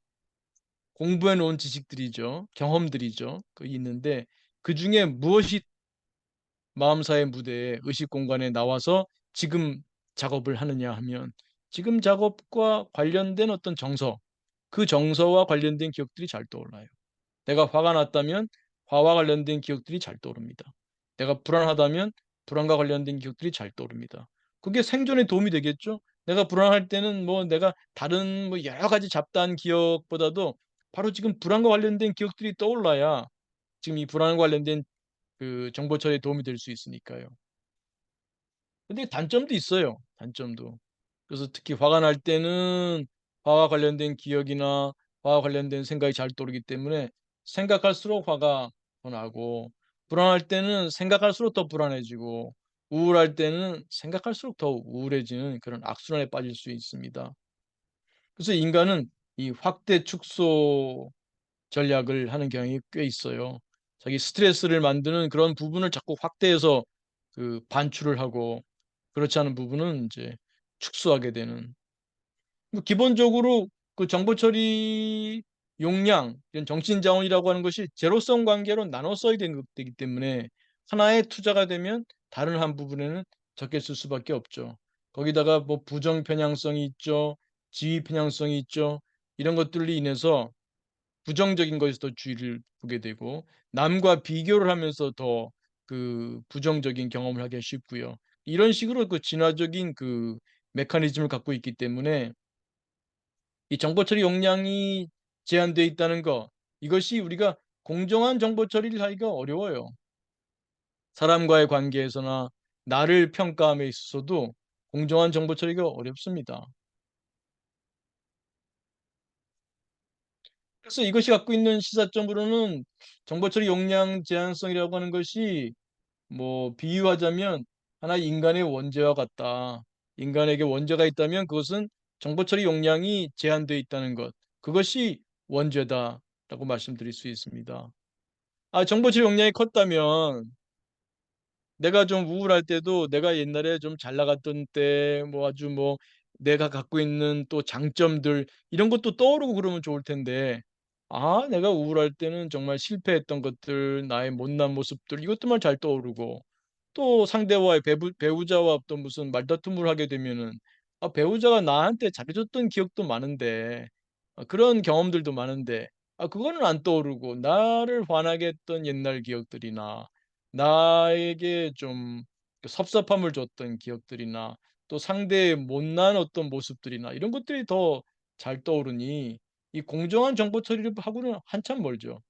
공부해 놓은 지식들이죠. 경험들이죠. 그 있는데 그 중에 무엇이 마음사의 무대에 의식 공간에 나와서 지금 작업을 하느냐 하면 지금 작업과 관련된 어떤 정서, 그 정서와 관련된 기억들이 잘 떠올라요. 내가 화가 났다면 화와 관련된 기억들이 잘 떠오릅니다. 내가 불안하다면 불안과 관련된 기억들이 잘 떠오릅니다. 그게 생존에 도움이 되겠죠? 내가 불안할 때는 뭐 내가 다른 뭐 여러 가지 잡다한 기억보다도 바로 지금 불안과 관련된 기억들이 떠올라야 지금 이 불안과 관련된 그 정보 처리에 도움이 될 수 있으니까요. 근데 단점도 있어요. 단점도. 그래서 특히 화가 날 때는 화와 관련된 기억이나 화와 관련된 생각이 잘 떠오르기 때문에 생각할수록 화가 더 나고 불안할 때는 생각할수록 더 불안해지고 우울할 때는 생각할수록 더 우울해지는 그런 악순환에 빠질 수 있습니다. 그래서 인간은 이 확대 축소 전략을 하는 경향이 꽤 있어요. 자기 스트레스를 만드는 그런 부분을 자꾸 확대해서 그 반출을 하고 그렇지 않은 부분은 이제 축소하게 되는. 뭐 기본적으로 그 정보 처리 용량, 이런 정신 자원이라고 하는 것이 제로성 관계로 나눠 써야 되기 때문에 하나에 투자가 되면 다른 한 부분에는 적게 쓸 수밖에 없죠. 거기다가 뭐 부정 편향성이 있죠. 지위 편향성이 있죠. 이런 것들로 인해서 부정적인 것에서 더 주의를 보게 되고 남과 비교를 하면서 더 그 부정적인 경험을 하기 쉽고요. 이런 식으로 그 진화적인 그 메커니즘을 갖고 있기 때문에 이 정보 처리 용량이 제한되어 있다는 거 이것이 우리가 공정한 정보 처리를 하기가 어려워요. 사람과의 관계에서나 나를 평가함에 있어서도 공정한 정보 처리가 어렵습니다. 그래서 이것이 갖고 있는 시사점으로는 정보 처리 용량 제한성이라고 하는 것이 뭐 비유하자면 하나의 인간의 원죄와 같다. 인간에게 원죄가 있다면 그것은 정보 처리 용량이 제한되어 있다는 것. 그것이 원죄다라고 말씀드릴 수 있습니다. 정보 처리 용량이 컸다면 내가 좀 우울할 때도 내가 옛날에 좀 잘 나갔던 때 뭐 아주 뭐 내가 갖고 있는 또 장점들 이런 것도 떠오르고 그러면 좋을 텐데 내가 우울할 때는 정말 실패했던 것들, 나의 못난 모습들 이것들만 잘 떠오르고 또 상대와의 배우자와 또 무슨 말다툼을 하게 되면은 배우자가 나한테 잘해줬던 기억도 많은데 그런 경험들도 많은데 그거는 안 떠오르고 나를 화나게 했던 옛날 기억들이나 나에게 좀 그 섭섭함을 줬던 기억들이나 또 상대의 못난 어떤 모습들이나 이런 것들이 더 잘 떠오르니 이 공정한 정보 처리를 하고는 한참 멀죠.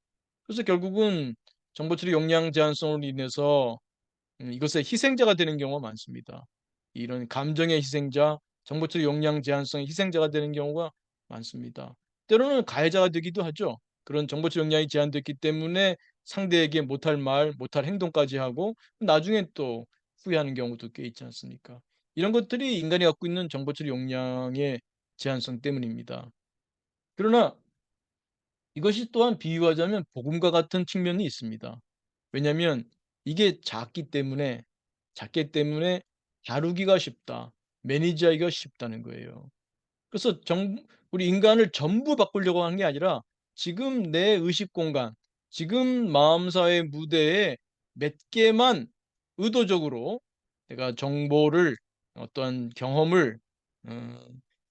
그래서 결국은 정보 처리 용량 제한성으로 인해서 이것의 희생자가 되는 경우가 많습니다. 이런 감정의 희생자, 정보 처리 용량 제한성의 희생자가 되는 경우가 많습니다. 때로는 가해자가 되기도 하죠. 그런 정보 처리 용량이 제한됐기 때문에 상대에게 못할 말, 못할 행동까지 하고 나중에 또 후회하는 경우도 꽤 있지 않습니까? 이런 것들이 인간이 갖고 있는 정보 처리 용량의 제한성 때문입니다. 그러나 이것이 또한 비유하자면 복음과 같은 측면이 있습니다. 왜냐하면 이게 작기 때문에 다루기가 쉽다. 매니지하기가 쉽다는 거예요. 그래서 우리 인간을 전부 바꾸려고 하는 게 아니라 지금 내 의식 공간, 지금 마음사의 무대에 몇 개만 의도적으로 내가 정보를 어떤 경험을 어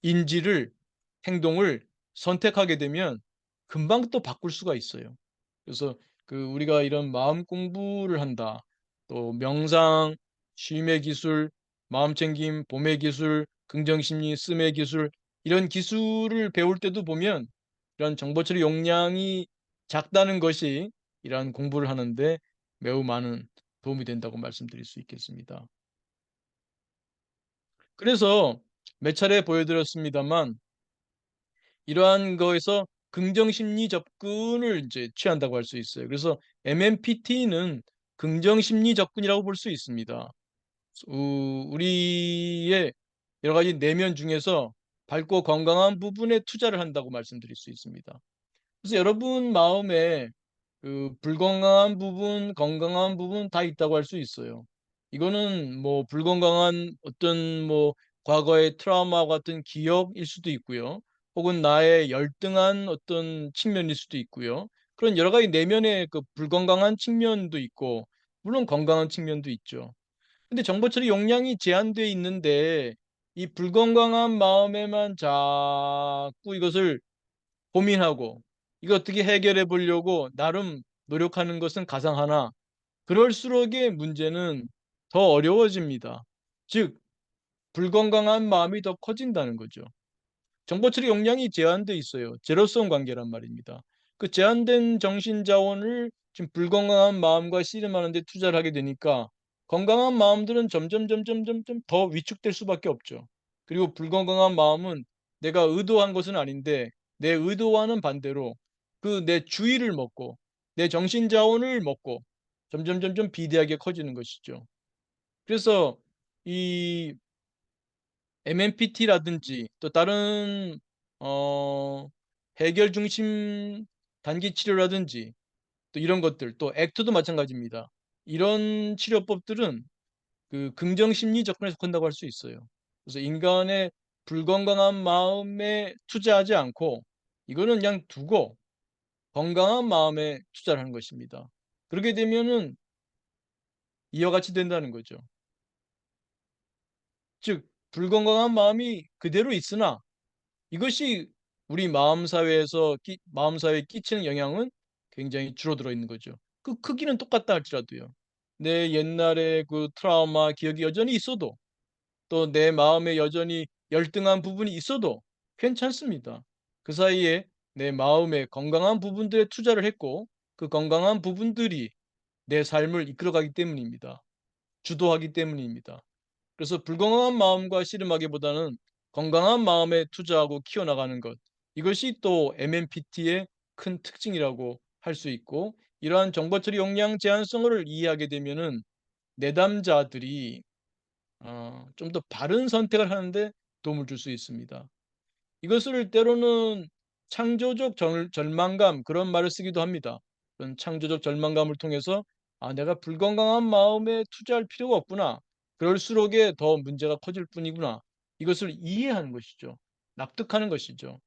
인지를 행동을 선택하게 되면 금방 또 바꿀 수가 있어요. 그래서 우리가 이런 마음 공부를 한다. 또 명상, 쉼의 기술, 마음챙김, 봄의 기술, 긍정심리, 씀의 기술 이런 기술을 배울 때도 보면 이런 정보 처리 용량이 작다는 것이 이러한 공부를 하는데 매우 많은 도움이 된다고 말씀드릴 수 있겠습니다. 그래서 몇 차례 보여드렸습니다만 이러한 거에서 긍정 심리 접근을 인제 취한다고 할 수 있어요. 그래서 MMPT는 긍정 심리 접근이라고 볼 수 있습니다. 우리의 여러 가지 내면 중에서 밝고 건강한 부분에 투자를 한다고 말씀드릴 수 있습니다. 그래서 여러분 마음에 불건강한 부분, 건강한 부분 다 있다고 할 수 있어요. 이거는 뭐 불건강한 어떤 뭐 과거의 트라우마 같은 기억일 수도 있고요. 혹은 나의 열등한 어떤 측면일 수도 있고요. 그런 여러 가지 내면의 불건강한 측면도 있고 물론 건강한 측면도 있죠. 근데 정보 처리 용량이 제한돼 있는데 이 불건강한 마음에만 자꾸 이것을 고민하고 이거 어떻게 해결해 보려고 나름 노력하는 것은 가상하나 그럴수록의 문제는 더 어려워집니다. 즉 불건강한 마음이 더 커진다는 거죠. 정보 처리 용량이 제한돼 있어요. 제로섬 관계란 말입니다. 그 제한된 정신 자원을 지금 불건강한 마음과 씨름하는 데 투자를 하게 되니까 건강한 마음들은 점점 더 위축될 수밖에 없죠. 그리고 불건강한 마음은 내가 의도한 것은 아닌데 내 의도와는 반대로 내 주의를 먹고 내 정신 자원을 먹고 점점 비대하게 커지는 것이죠. 그래서 이 MMPT라든지 또 다른 어 해결 중심 단기 치료라든지 또 이런 것들 또 액트도 마찬가지입니다. 이런 치료법들은 긍정 심리 접근에 속한다고 할 수 있어요. 그래서 인간의 불건강한 마음에 투자하지 않고 이거는 그냥 두고 건강한 마음에 투자를 하는 것입니다. 그렇게 되면은 이와 같이 된다는 거죠. 즉 불건강한 마음이 그대로 있으나 이것이 우리 마음 사회에 끼치는 영향은 굉장히 줄어들어 있는 거죠. 그 크기는 똑같다 할지라도요. 내 옛날의 트라우마 기억이 여전히 있어도 또 내 마음에 여전히 열등한 부분이 있어도 괜찮습니다. 그 사이에 내 마음의 건강한 부분들에 투자를 했고 그 건강한 부분들이 내 삶을 이끌어가기 때문입니다. 주도하기 때문입니다. 그래서 불건강한 마음과 씨름하기보다는 건강한 마음에 투자하고 키워나가는 것. 이것이 또 MMPT의 큰 특징이라고 할 수 있고 이러한 정보 처리 용량 제한성을 이해하게 되면은 내담자들이 좀 더 바른 선택을 하는데 도움을 줄 수 있습니다. 이것을 때로는 창조적 절망감 그런 말을 쓰기도 합니다. 그런 창조적 절망감을 통해서 '아 내가 불건강한 마음에 투자할 필요가 없구나. 그럴수록에 더 문제가 커질 뿐이구나.' 이것을 이해하는 것이죠. 납득하는 것이죠.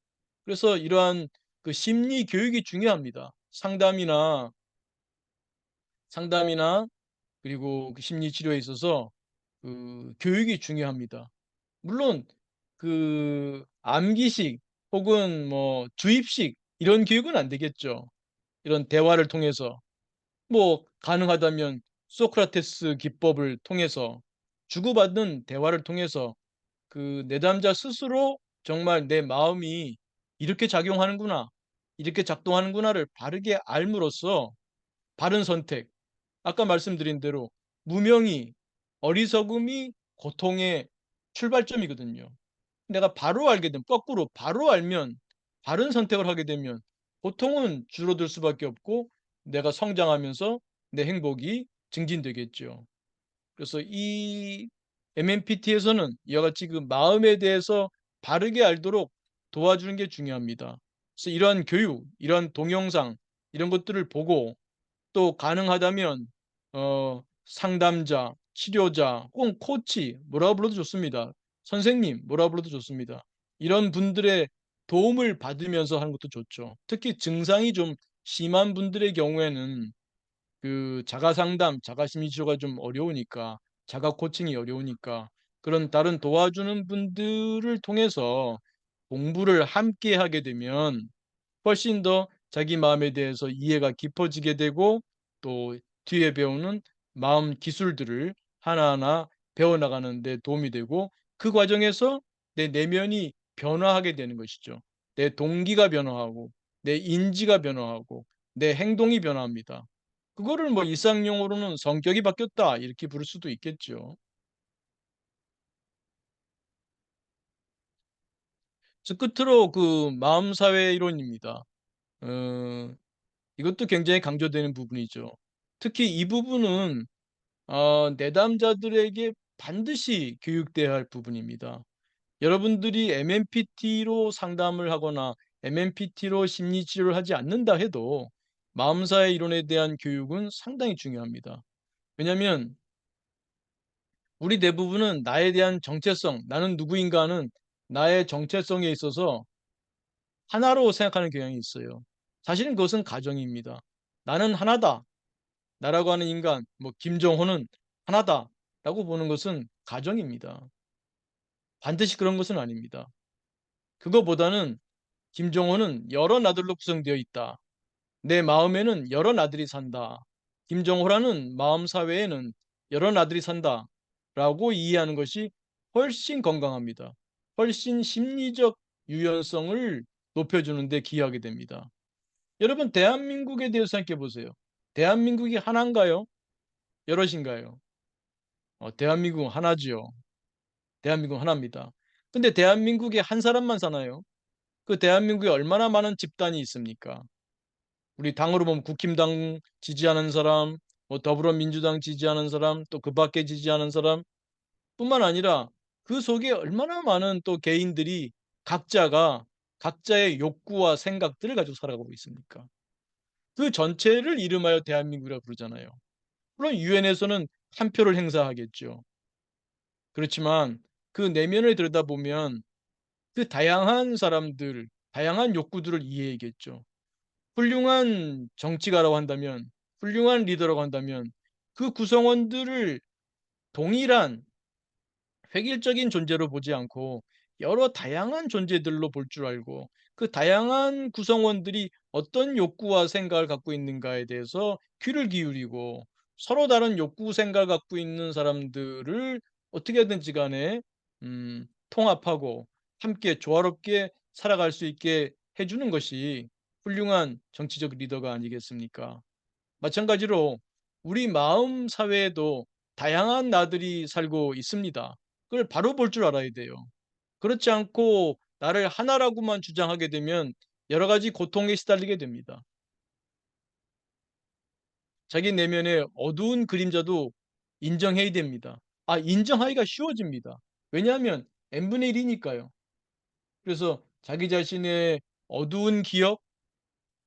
그래서 이러한 그 심리 교육이 중요합니다. 상담이나 그리고 그 심리 치료에 있어서 그 교육이 중요합니다. 물론 그 암기식 혹은 뭐 주입식 이런 교육은 안 되겠죠. 이런 대화를 통해서 뭐 가능하다면 소크라테스 기법을 통해서 주고받는 대화를 통해서 그 내담자 스스로 정말 '내 마음이 이렇게 작용하는구나. 이렇게 작동하는구나.'를 바르게 알므로써 바른 선택, 아까 말씀드린 대로 무명이, 어리석음이 고통의 출발점이거든요. 내가 바로 알게 되면, 거꾸로 바로 알면, 바른 선택을 하게 되면 고통은 줄어들 수밖에 없고 내가 성장하면서 내 행복이 증진되겠죠. 그래서 이 MMPT에서는 이와 같이 그 마음에 대해서 바르게 알도록 도와주는 게 중요합니다. 그래서 이러한 교육, 이러한 동영상 이런 것들을 보고 또 가능하다면 상담자, 치료자 혹은 코치 뭐라고 불러도 좋습니다. 선생님 뭐라고 불러도 좋습니다. 이런 분들의 도움을 받으면서 하는 것도 좋죠. 특히 증상이 좀 심한 분들의 경우에는 그 자가 상담, 자가 심리 치료가 좀 어려우니까, 자가 코칭이 어려우니까 그런 다른 도와주는 분들을 통해서 공부를 함께 하게 되면 훨씬 더 자기 마음에 대해서 이해가 깊어지게 되고 또 뒤에 배우는 마음 기술들을 하나하나 배워나가는 데 도움이 되고 그 과정에서 내 내면이 변화하게 되는 것이죠. 내 동기가 변화하고 내 인지가 변화하고 내 행동이 변화합니다. 그거를 뭐 일상용어로는 "성격이 바뀌었다." 이렇게 부를 수도 있겠죠. 그래서 끝으로 그 마음 사회 이론입니다. 어 이것도 굉장히 강조되는 부분이죠. 특히 이 부분은 내담자들에게 반드시 교육돼야 할 부분입니다. 여러분들이 MMPT로 상담을 하거나 MMPT로 심리 치료를 하지 않는다 해도 마음사회 이론에 대한 교육은 상당히 중요합니다. 왜냐하면 우리 대부분은 나에 대한 정체성, '나는 누구인가.'는 나의 정체성에 있어서 하나로 생각하는 경향이 있어요. 사실은 그것은 가정입니다. '나는 하나다. 나라고 하는 인간 뭐 김정호는 하나다.'라고 보는 것은 가정입니다. 반드시 그런 것은 아닙니다. 그거보다는 '김정호는 여러 나들로 구성되어 있다. 내 마음에는 여러 나들이 산다. 김정호라는 마음 사회에는 여러 나들이 산다.'라고 이해하는 것이 훨씬 건강합니다. 훨씬 심리적 유연성을 높여주는 데 기여하게 됩니다. 여러분 대한민국에 대해서 생각해 보세요. 대한민국이 하나인가요? 여럿인가요? 대한민국은 하나지요. 대한민국은 하나입니다. 근데 대한민국에 한 사람만 사나요? 그 대한민국에 얼마나 많은 집단이 있습니까? 우리 당으로 보면 국힘당 지지하는 사람, 뭐 더불어민주당 지지하는 사람, 또 그 밖에 지지하는 사람 뿐만 아니라 그 속에 얼마나 많은 또 개인들이 각자가 각자의 욕구와 생각들을 가지고 살아가고 있습니까? 그 전체를 이름하여 대한민국이라고 부르잖아요. 물론 유엔에서는 한 표를 행사하겠죠. 그렇지만 그 내면을 들여다보면 그 다양한 사람들, 다양한 욕구들을 이해하겠죠. 훌륭한 정치가라고 한다면, 훌륭한 리더라고 한다면 그 구성원들을 동일한 획일적인 존재로 보지 않고 여러 다양한 존재들로 볼 줄 알고 그 다양한 구성원들이 어떤 욕구와 생각을 갖고 있는가에 대해서 귀를 기울이고 서로 다른 욕구 생각을 갖고 있는 사람들을 어떻게든지 간에 통합하고 함께 조화롭게 살아갈 수 있게 해 주는 것이 훌륭한 정치적 리더가 아니겠습니까? 마찬가지로 우리 마음 사회에도 다양한 나들이 살고 있습니다. 그걸 바로 볼 줄 알아야 돼요. 그렇지 않고 나를 하나라고만 주장하게 되면 여러 가지 고통에 시달리게 됩니다. 자기 내면의 어두운 그림자도 인정해야 됩니다. 인정하기가 쉬워집니다. 왜냐하면 n분의 1 이니까요. 그래서 자기 자신의 어두운 기억,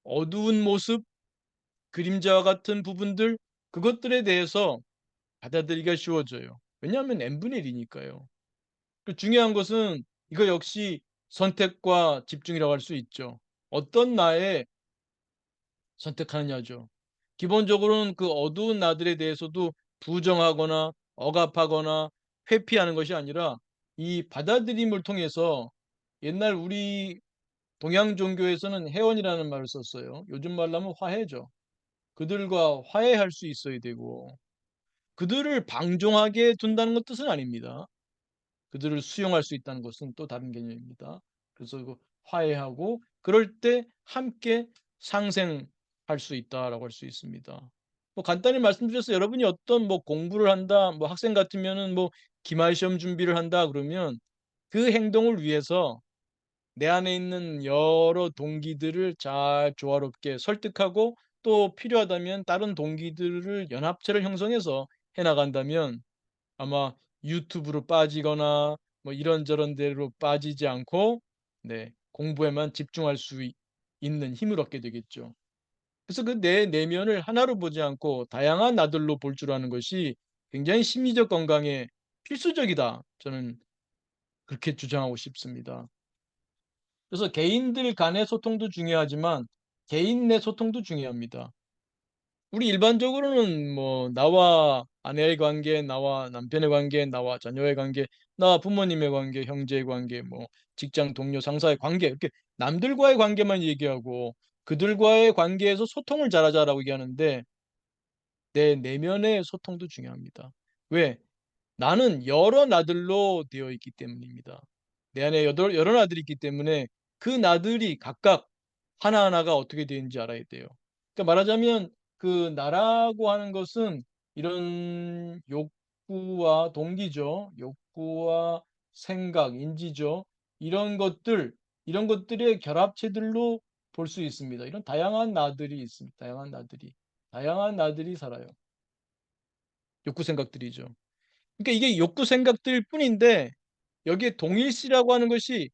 어두운 모습, 그림자와 같은 부분들 그것들에 대해서 받아들이기가 쉬워져요. 왜냐하면 n분의 1이니까요. 그 중요한 것은 이거 역시 선택과 집중이라고 할 수 있죠. 어떤 나에 선택하느냐죠. 기본적으로는 그 어두운 나들에 대해서도 부정하거나 억압하거나 회피하는 것이 아니라 이 받아들임을 통해서 옛날 우리 동양 종교에서는 회원이라는 말을 썼어요. 요즘 말로 하면 화해죠. 그들과 화해할 수 있어야 되고 그들을 방종하게 둔다는 것 뜻은 아닙니다. 그들을 수용할 수 있다는 것은 또 다른 개념입니다. 그래서 그 화해하고 그럴 때 함께 상생할 수 있다라고 할 수 있습니다. 뭐 간단히 말씀드려서 여러분이 어떤 뭐 공부를 한다, 뭐 학생 같으면은 뭐 기말 시험 준비를 한다 그러면 그 행동을 위해서 내 안에 있는 여러 동기들을 잘 조화롭게 설득하고 또 필요하다면 다른 동기들을 연합체를 형성해서 해 나간다면 아마 유튜브로 빠지거나 뭐 이런저런 데로 빠지지 않고 네 공부에만 집중할 수 있는 힘을 얻게 되겠죠. 그래서 그 내 내면을 하나로 보지 않고 다양한 나들로 볼 줄 아는 것이 굉장히 심리적 건강에 필수적이다. 저는 그렇게 주장하고 싶습니다. 그래서 개인들 간의 소통도 중요하지만 개인 내 소통도 중요합니다. 우리 일반적으로는 뭐 나와 아내의 관계, 나와 남편의 관계, 나와 자녀의 관계, 나와 부모님의 관계, 형제의 관계, 뭐 직장 동료, 상사의 관계 이렇게 남들과의 관계만 얘기하고 그들과의 관계에서 소통을 잘하자라고 얘기하는데 내 내면의 소통도 중요합니다. 왜? 나는 여러 나들로 되어 있기 때문입니다. 내 안에 여러 나들이 있기 때문에 그 나들이 각각 하나하나가 어떻게 되는지 알아야 돼요. 그러니까 말하자면 그 나라고 하는 것은 이런 욕구와 동기죠. 욕구와 생각, 인지죠. 이런 것들, 이런 것들의 결합체들로 볼 수 있습니다. 이런 다양한 나들이 있습니다. 다양한 나들이. 다양한 나들이 살아요. 욕구 생각들이죠. 그러니까 이게 욕구 생각들일 뿐인데 여기에 동일시라고 하는 것이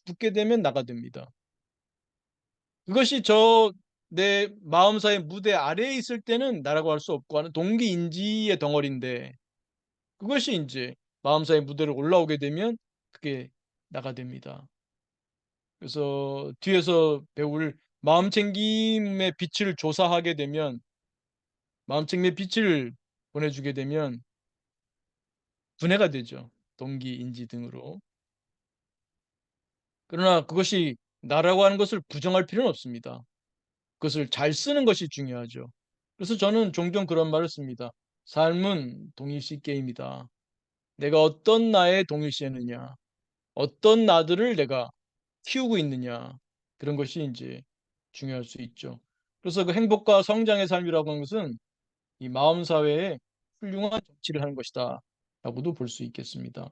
붙게 되면 나가 됩니다. 그것이 내 마음사의 무대 아래에 있을 때는 나라고 할 수 없고 하는 동기 인지의 덩어리인데 그것이 이제 마음사의 무대로 올라오게 되면 그게 나가 됩니다. 그래서 뒤에서 배울 마음챙김의 빛을 조사하게 되면 마음챙김의 빛을 보내주게 되면 분해가 되죠. 동기, 인지 등으로. 그러나 그것이 나라고 하는 것을 부정할 필요는 없습니다. 그것을 잘 쓰는 것이 중요하죠. 그래서 저는 종종 그런 말을 씁니다. 삶은 동일시 게임이다. 내가 어떤 나에 동일시하느냐, 어떤 나들을 내가 키우고 있느냐, 그런 것이 이제 중요할 수 있죠. 그래서 그 행복과 성장의 삶이라고 하는 것은 이 마음 사회에 훌륭한 정치를 하는 것이다. 라고도 볼 수 있겠습니다.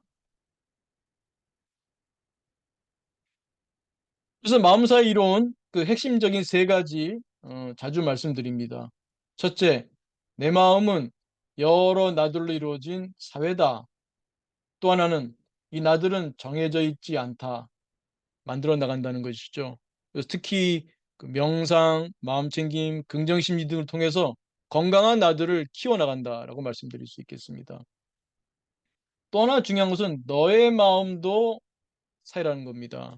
그래서 마음사 이론 그 핵심적인 세 가지 자주 말씀드립니다. 첫째, 내 마음은 여러 나들로 이루어진 사회다. 또 하나는 이 나들은 정해져 있지 않다. 만들어 나간다는 것이죠. 그래서 특히 그 명상, 마음챙김, 긍정심리 등을 통해서 건강한 나들을 키워나간다라고 말씀드릴 수 있겠습니다. 또 하나 중요한 것은 너의 마음도 사회라는 겁니다.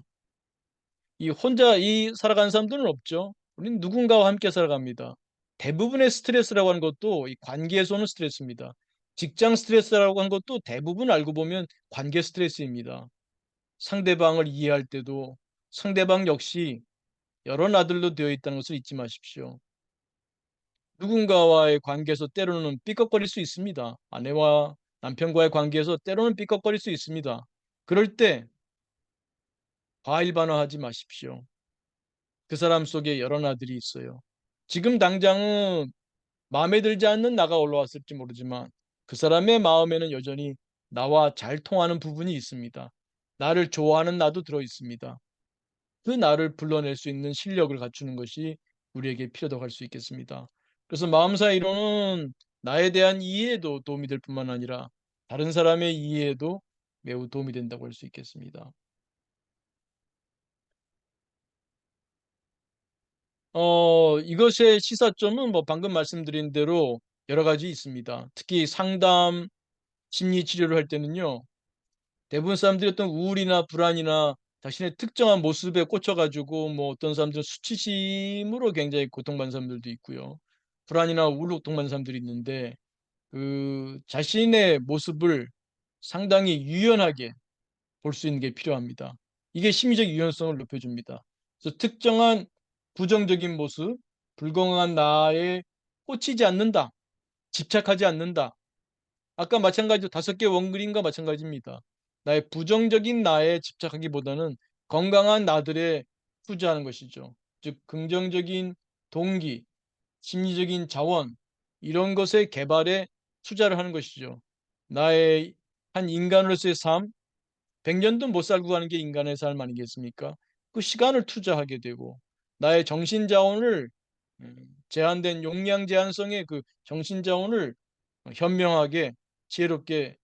이 혼자 살아가는 사람들은 없죠. 우리는 누군가와 함께 살아갑니다. 대부분의 스트레스라고 하는 것도 이 관계에서 오는 스트레스입니다. 직장 스트레스라고 하는 것도 대부분 알고 보면 관계 스트레스입니다. 상대방을 이해할 때도 상대방 역시 여러 나들로 되어 있다는 것을 잊지 마십시오. 누군가와의 관계에서 때로는 삐걱거릴 수 있습니다. 아내와 남편과의 관계에서 때로는 삐걱거릴 수 있습니다. 그럴 때 과일반화하지 마십시오. 그 사람 속에 여러 나들이 있어요. 지금 당장은 마음에 들지 않는 나가 올라왔을지 모르지만 그 사람의 마음에는 여전히 나와 잘 통하는 부분이 있습니다. 나를 좋아하는 나도 들어 있습니다. 그 나를 불러낼 수 있는 실력을 갖추는 것이 우리에게 필요하다고 할 수 있겠습니다. 그래서 마음사 이론은 나에 대한 이해에도 도움이 될 뿐만 아니라 다른 사람의 이해에도 매우 도움이 된다고 할 수 있겠습니다. 이것의 시사점은 뭐 방금 말씀드린 대로 여러 가지 있습니다. 특히 상담 심리 치료를 할 때는요. 대부분 사람들이 어떤 우울이나 불안이나 자신의 특정한 모습에 꽂혀가지고 뭐 어떤 사람들은 수치심으로 굉장히 고통받는 사람들도 있고요. 불안이나 우울로 고통받는 사람들이 있는데 그 자신의 모습을 상당히 유연하게 볼 수 있는 게 필요합니다. 이게 심리적 유연성을 높여줍니다. 그래서 특정한 부정적인 모습, 불건강한 나에 꽂히지 않는다, 집착하지 않는다. 아까 마찬가지로 5개 원그림과 마찬가지입니다. 나의 부정적인 나에 집착하기보다는 건강한 나들에 투자하는 것이죠. 즉 긍정적인 동기, 심리적인 자원 이런 것의 개발에 투자를 하는 것이죠. 나의 한 인간으로서의 삶, 100년도 못 살고 가는 게 인간의 삶 아니겠습니까? 그 시간을 투자하게 되고 나의 정신 자원을 제한된 용량 제한성의 그 정신 자원을 현명하게 지혜롭게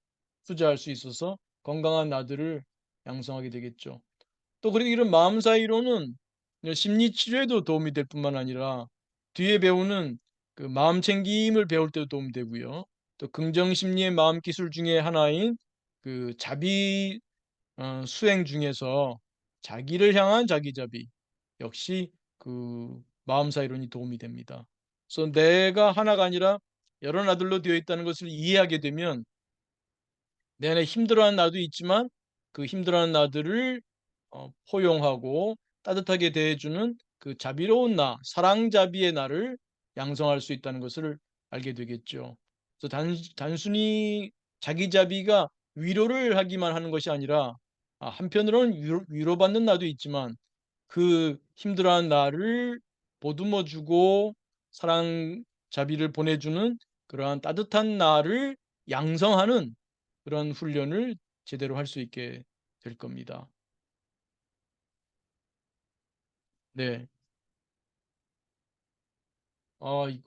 투자할 수 있어서 건강한 나들을 양성하게 되겠죠. 또 그리고 이런 마음사 이론은 심리 치료에도 도움이 될 뿐만 아니라 뒤에 배우는 그 마음 챙김을 배울 때도 도움이 되고요. 또 긍정 심리의 마음 기술 중에 하나인 그 자비 수행 중에서 자기를 향한 자기자비 역시 그 마음사 이론이 도움이 됩니다. 그래서 내가 하나가 아니라 여러 나들로 되어 있다는 것을 이해하게 되면 내 안에 힘들어하는 나도 있지만 그 힘들어하는 나들을 포용하고 따뜻하게 대해주는 그 자비로운 나, 사랑자비의 나를 양성할 수 있다는 것을 알게 되겠죠. 그래서 단순히 자기자비가 위로를 하기만 하는 것이 아니라 한편으로는 위로받는 나도 있지만 그 힘들어하는 나를 보듬어주고 사랑 자비를 보내주는 그러한 따뜻한 나를 양성하는 그런 훈련을 제대로 할 수 있게 될 겁니다. 네.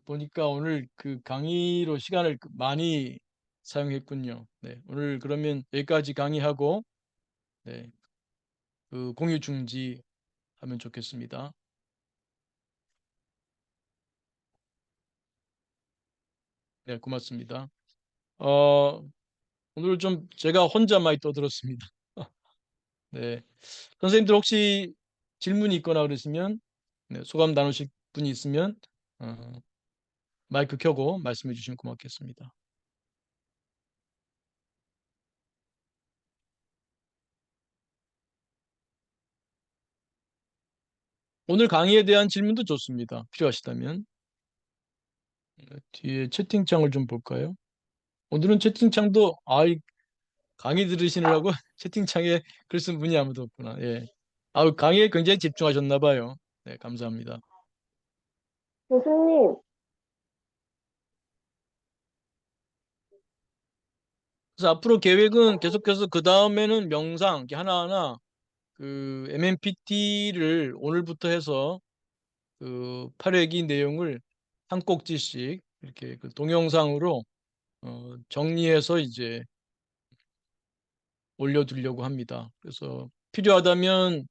보니까 오늘 그 강의로 시간을 많이 사용했군요. 네. 오늘 그러면 여기까지 강의하고 네. 그 공유 중지하면 좋겠습니다. 네, 고맙습니다. 어, 오늘 좀 제가 혼자 많이 떠들었습니다. 네. 선생님들 혹시 질문이 있거나 그러시면 네, 소감 나누실 분이 있으면 어, 마이크 켜고 말씀해 주시면 고맙겠습니다. 오늘 강의에 대한 질문도 좋습니다. 필요하시다면 뒤에 채팅창을 좀 볼까요? 오늘은 채팅창도 강의 들으시느라고 채팅창에 글 쓴 분이 아무도 없구나. 예. 강의에 굉장히 집중하셨나 봐요. 네, 감사합니다. 교수님, 그래서 앞으로 계획은 계속해서 그 다음에는 명상 이렇게 하나하나 그 MMPT를 오늘부터 해서 그 8회기 내용을 한 꼭지씩 이렇게 그 동영상으로 정리해서 이제 올려두려고 합니다. 그래서 필요하다면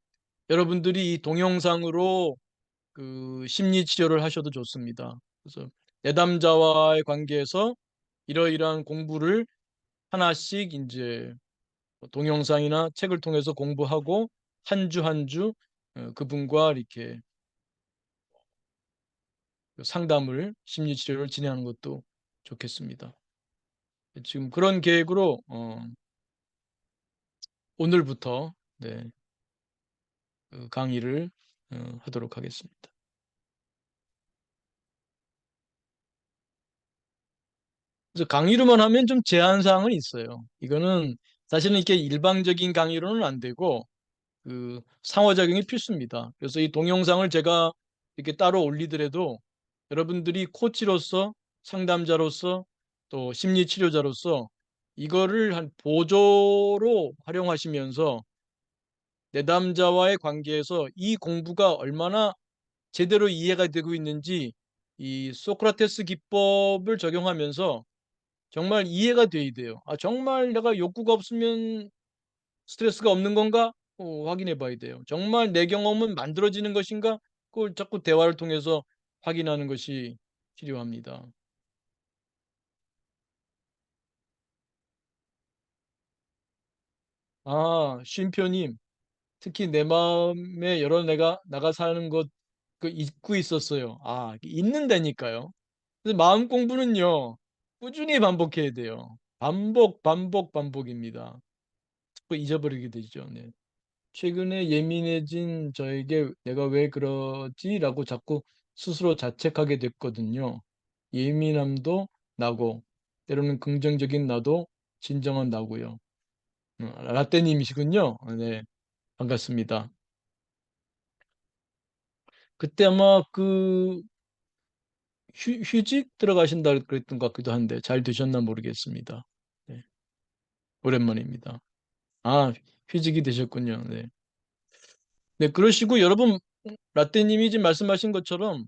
여러분들이 이 동영상으로 그 심리 치료를 하셔도 좋습니다. 그래서 내담자와의 관계에서 이러이러한 공부를 하나씩 이제 동영상이나 책을 통해서 공부하고 한 주 한 주 그분과 이렇게 상담을 심리 치료를 진행하는 것도 좋겠습니다. 지금 그런 계획으로 오늘부터 네, 그 강의를 하도록 하겠습니다. 그래서 강의로만 하면 좀 제한 사항은 있어요. 이거는 사실은 이렇게 일방적인 강의로는 안 되고 그 상호작용이 필수입니다. 그래서 이 동영상을 제가 이렇게 따로 올리더라도 여러분들이 코치로서 상담자로서 또 심리치료자로서 이거를 한 보조로 활용하시면서 내담자와의 관계에서 이 공부가 얼마나 제대로 이해가 되고 있는지 이 소크라테스 기법을 적용하면서 정말 이해가 돼야 돼요. 정말 내가 욕구가 없으면 스트레스가 없는 건가? 확인해 봐야 돼요. 정말 내 경험은 만들어지는 것인가? 그걸 자꾸 대화를 통해서 확인하는 것이 필요합니다. 아, 쉼표님, 특히 내 마음에 여러 내가 나가 사는 것 그 잊고 있었어요. 아, 있는다니까요. 그래서 마음 공부는요, 꾸준히 반복해야 돼요. 반복, 반복, 반복입니다. 자꾸 잊어버리게 되죠. 네. 최근에 예민해진 저에게 내가 왜 그러지라고 자꾸 스스로 자책하게 됐거든요. 예민함도 나고, 때로는 긍정적인 나도 진정한 나고요. 라떼님이시군요. 네, 반갑습니다. 그때 아마 그 휴직 들어가신다 그랬던 것 같기도 한데 잘 되셨나 모르겠습니다. 네, 오랜만입니다. 아, 휴직이 되셨군요. 네. 네, 그러시고 여러분 라떼님이 지금 말씀하신 것처럼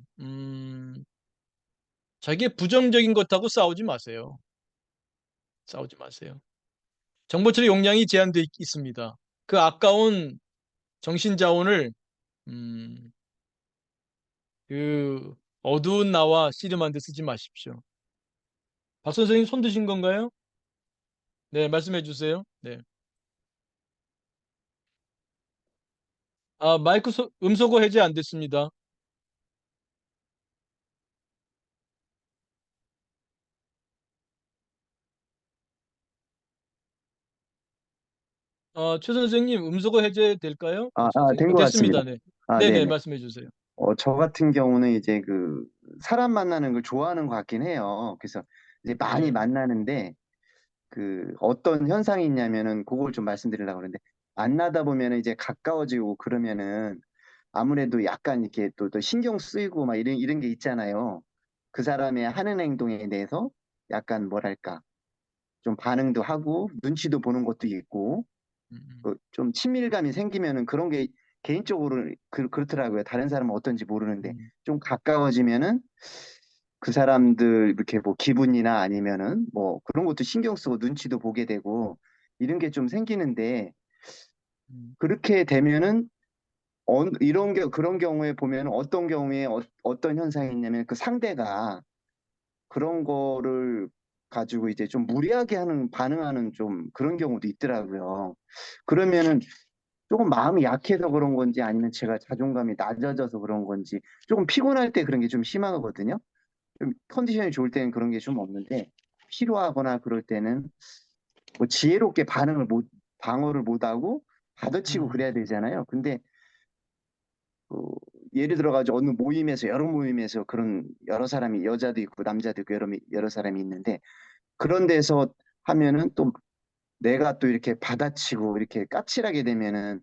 자기의 부정적인 것하고 싸우지 마세요. 싸우지 마세요. 정보 처리 용량이 제한되어 있습니다. 그 아까운 정신 자원을 음, 그 어두운 나와 씨름한 데 쓰지 마십시오. 박 선생님 손 드신 건가요? 네, 말씀해 주세요. 네. 아, 마이크 음소거 해제 안 됐습니다. 최 선생님 음소거 해제 될까요? 된 것 같습니다. 됐습니다. 네. 네네, 네네. 말씀해 주세요. 저 같은 경우는 이제 그 사람 만나는 걸 좋아하는 것 같긴 해요. 그래서 이제 많이 네. 만나는데 그 어떤 현상이 있냐면은 그걸 좀 말씀드리려고 그러는데 만나다 보면은 이제 가까워지고 그러면은 아무래도 약간 이렇게 또 신경 쓰이고 막 이런 게 있잖아요. 그 사람의 하는 행동에 대해서 약간 뭐랄까 좀 반응도 하고 눈치도 보는 것도 있고 음, 좀 친밀감이 생기면은 그런 게 개인적으로 그렇더라고요. 다른 사람은 어떤지 모르는데 음, 좀 가까워지면은 그 사람들 이렇게 뭐 기분이나 아니면은 뭐 그런 것도 신경 쓰고 눈치도 보게 되고 이런 게 좀 생기는데 음, 그렇게 되면은 이런 게 그런 경우에 보면 어떤 경우에 어떤 현상이 있냐면 그 상대가 그런 거를 가지고 이제 좀 무리하게 하는 반응하는 좀 그런 경우도 있더라고요. 그러면은 조금 마음이 약해서 그런 건지 아니면 제가 자존감이 낮아져서 그런 건지 조금 피곤할 때 그런 게 좀 심하거든요. 좀 컨디션이 좋을 때는 그런 게 좀 없는데 피로하거나 그럴 때는 뭐 지혜롭게 방어를 못 하고 받아치고 음, 그래야 되잖아요. 근데 그 예를 들어가지고 어느 모임에서 여러 모임에서 그런 여러 사람이 여자도 있고 남자도 있고 여러 사람이 있는데 그런 데서 하면은 또 내가 또 이렇게 받아치고 이렇게 까칠하게 되면은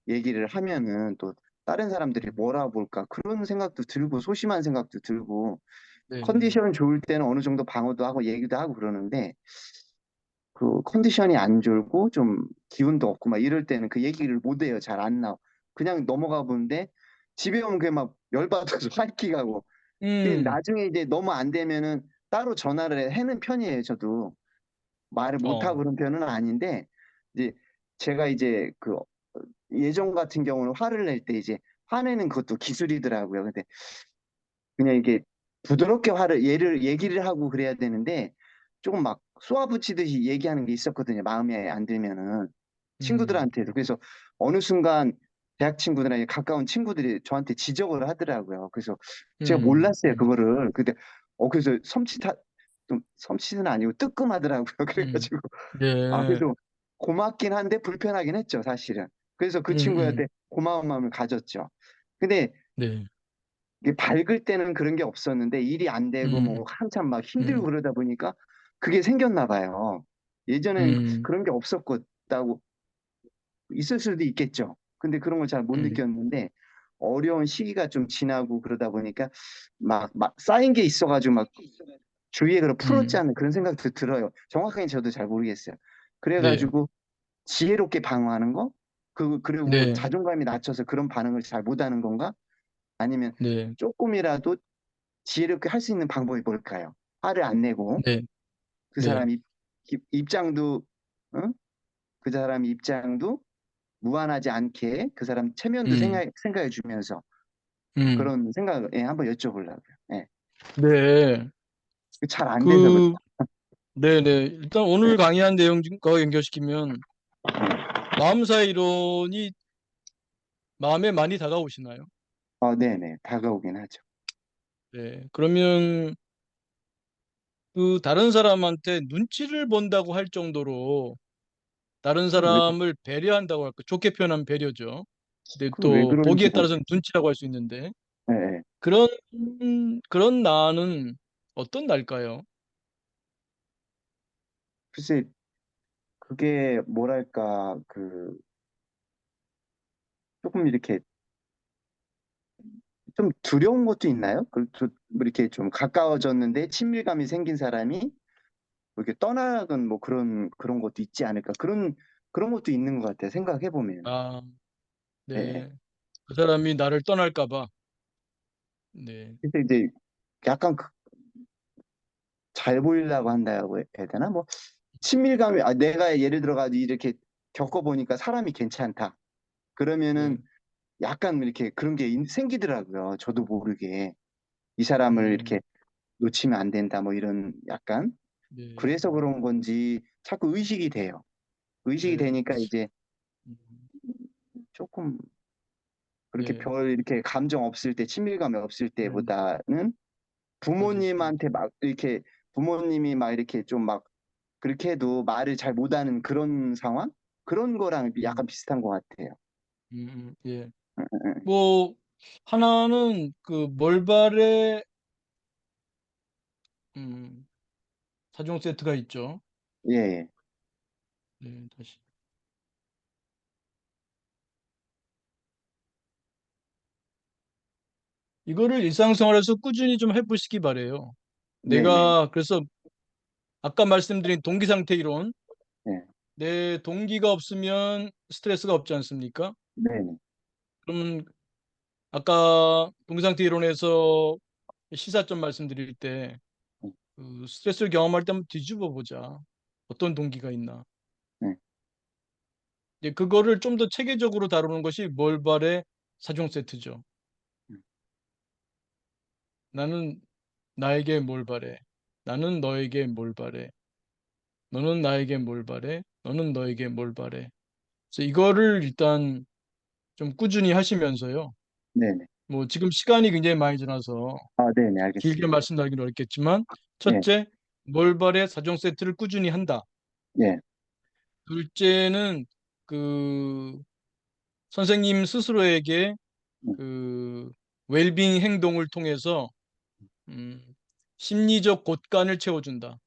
얘기를 하면은 또 다른 사람들이 뭐라 볼까 그런 생각도 들고 소심한 생각도 들고 네. 컨디션 좋을 때는 어느 정도 방어도 하고 얘기도 하고 그러는데 그 컨디션이 안 좋고 좀 기운도 없고 막 이럴 때는 그 얘기를 못 해요. 잘 안 나와. 그냥 넘어가 보는데 집에 오면 그게 막 열받아서 화이키 가고 음, 나중에 이제 너무 안 되면은 따로 전화를 해는 편이에요. 저도 말을 못하고 어, 그런 편은 아닌데 이제 제가 이제 그 예전 같은 경우는 화를 낼 때 이제 화내는 것도 기술이더라고요. 근데 그냥 이게 부드럽게 얘기를 하고 그래야 되는데 조금 막 쏘아붙이듯이 얘기하는 게 있었거든요. 마음에 안 들면은 음, 친구들한테도. 그래서 어느 순간 대학 친구들이나 가까운 친구들이 저한테 지적을 하더라고요. 그래서 제가 음, 몰랐어요. 음, 그거를. 근데 그래서 좀 섬찟은 아니고 뜨끔하더라고요. 음, 그래가지고 네. 그래서 고맙긴 한데 불편하긴 했죠, 사실은. 그래서 그 친구한테 음, 고마운 마음을 가졌죠. 근데 네. 이게 밝을 때는 그런 게 없었는데 일이 안 되고 뭐 음, 한참 막 힘들고 음, 그러다 보니까 그게 생겼나 봐요. 예전엔 음, 그런 게 없었다고 있을 수도 있겠죠. 근데 그런 걸 잘 못 음, 느꼈는데 어려운 시기가 좀 지나고 그러다 보니까 막 쌓인 게 있어가지고 막 주위에 그걸 풀었지 음, 않는 그런 생각도 들어요. 정확하게 저도 잘 모르겠어요. 네. 그래가지고 지혜롭게 방어하는 거? 그리고 네. 자존감이 낮춰서 그런 반응을 잘 못하는 건가? 아니면 네. 조금이라도 지혜롭게 할 수 있는 방법이 뭘까요? 화를 안 내고 네. 그 네. 사람 입장도 응? 그 사람 입장도 무한하지 않게 그 사람 체면도 음, 생각해 주면서 음, 그런 생각을 예, 한번 여쭤보려고요. 예. 네. 잘 안 돼서 그래. 그, 네네. 일단 오늘 강의한 내용과 연결시키면 마음사의 이론이 마음에 많이 다가오시나요? 네네. 다가오긴 하죠. 네. 그러면 그 다른 사람한테 눈치를 본다고 할 정도로 다른 그걸 왜, 사람을 배려한다고 할까? 좋게 표현하면 배려죠. 근데 그걸 왜 또 그런지 보기에 모르. 따라서는 눈치라고 할 수 있는데 예, 예. 그런 그런 나는 어떤 날까요? 글쎄, 그게 뭐랄까, 조금 이렇게 좀 두려운 것도 있나요? 뭐 이렇게 좀 가까워졌는데 친밀감이 생긴 사람이 뭐 이렇게 떠나간 뭐 그런 것도 있지 않을까. 그런 것도 있는 것 같아요. 생각해 보면. 아, 예, 예. 네. 그 사람이 나를 떠날까 봐. 네. 그래서 이제 약간 잘 보이려고 한다고 해야 되나? 뭐 친밀감이, 내가 예를 들어가지고 이렇게 겪어보니까 사람이 괜찮다. 네. 그러면은 약간 이렇게 그런 게 생기더라고요. 저도 모르게. 이 사람을 이렇게 음, 놓치면 안 된다. 뭐 이런 약간. 네. 그래서 그런 건지 자꾸 의식이 돼요. 의식이 네. 되니까 이제 음, 조금 그렇게 네. 별 이렇게 감정 없을 때, 친밀감이 없을 네. 때보다는 알겠습니다. 부모님한테 막 이렇게 부모님이 막 이렇게 좀 막 그렇게 해도 말을 잘 못하는 그런 상황? 그런 거랑 약간 음, 비슷한 것 같아요. 예. 응, 응, 뭐 하나는 그 몰발의 음, 4종 세트가 있죠. 응. 예, 예. 네, 다시. 이거를 일상생활에서 꾸준히 좀 해보시기 바래요. 네, 네, 내가 그래서 아까 말씀드린 동기 상태 이론, 네, 내 동기가 없으면 스트레스가 없지 않습니까? 네, 네. 그러면 아까 동기 상태 이론에서 시사점 말씀드릴 때 그 스트레스를 경험할 때 한번 뒤집어 보자. 어떤 동기가 있나. 네. 이제 그거를 좀 더 체계적으로 다루는 것이 몰발의 4종 세트죠. 나는 나에게 뭘 바래? 나는 너에게 뭘 바래? 너는 나에게 뭘 바래? 너는 너에게 뭘 바래? 그래서 이거를 일단 좀 꾸준히 하시면서요. 네, 네. 뭐 지금 시간이 굉장히 많이 지나서 네, 네, 길게 알겠습니다. 말씀드리기는 어렵겠지만 네, 첫째, 뭘 바래 4종 세트를 꾸준히 한다. 네, 둘째는 그 선생님 스스로에게 음, 그 웰빙 행동을 통해서 음, 심리적 곳간을 채워준다.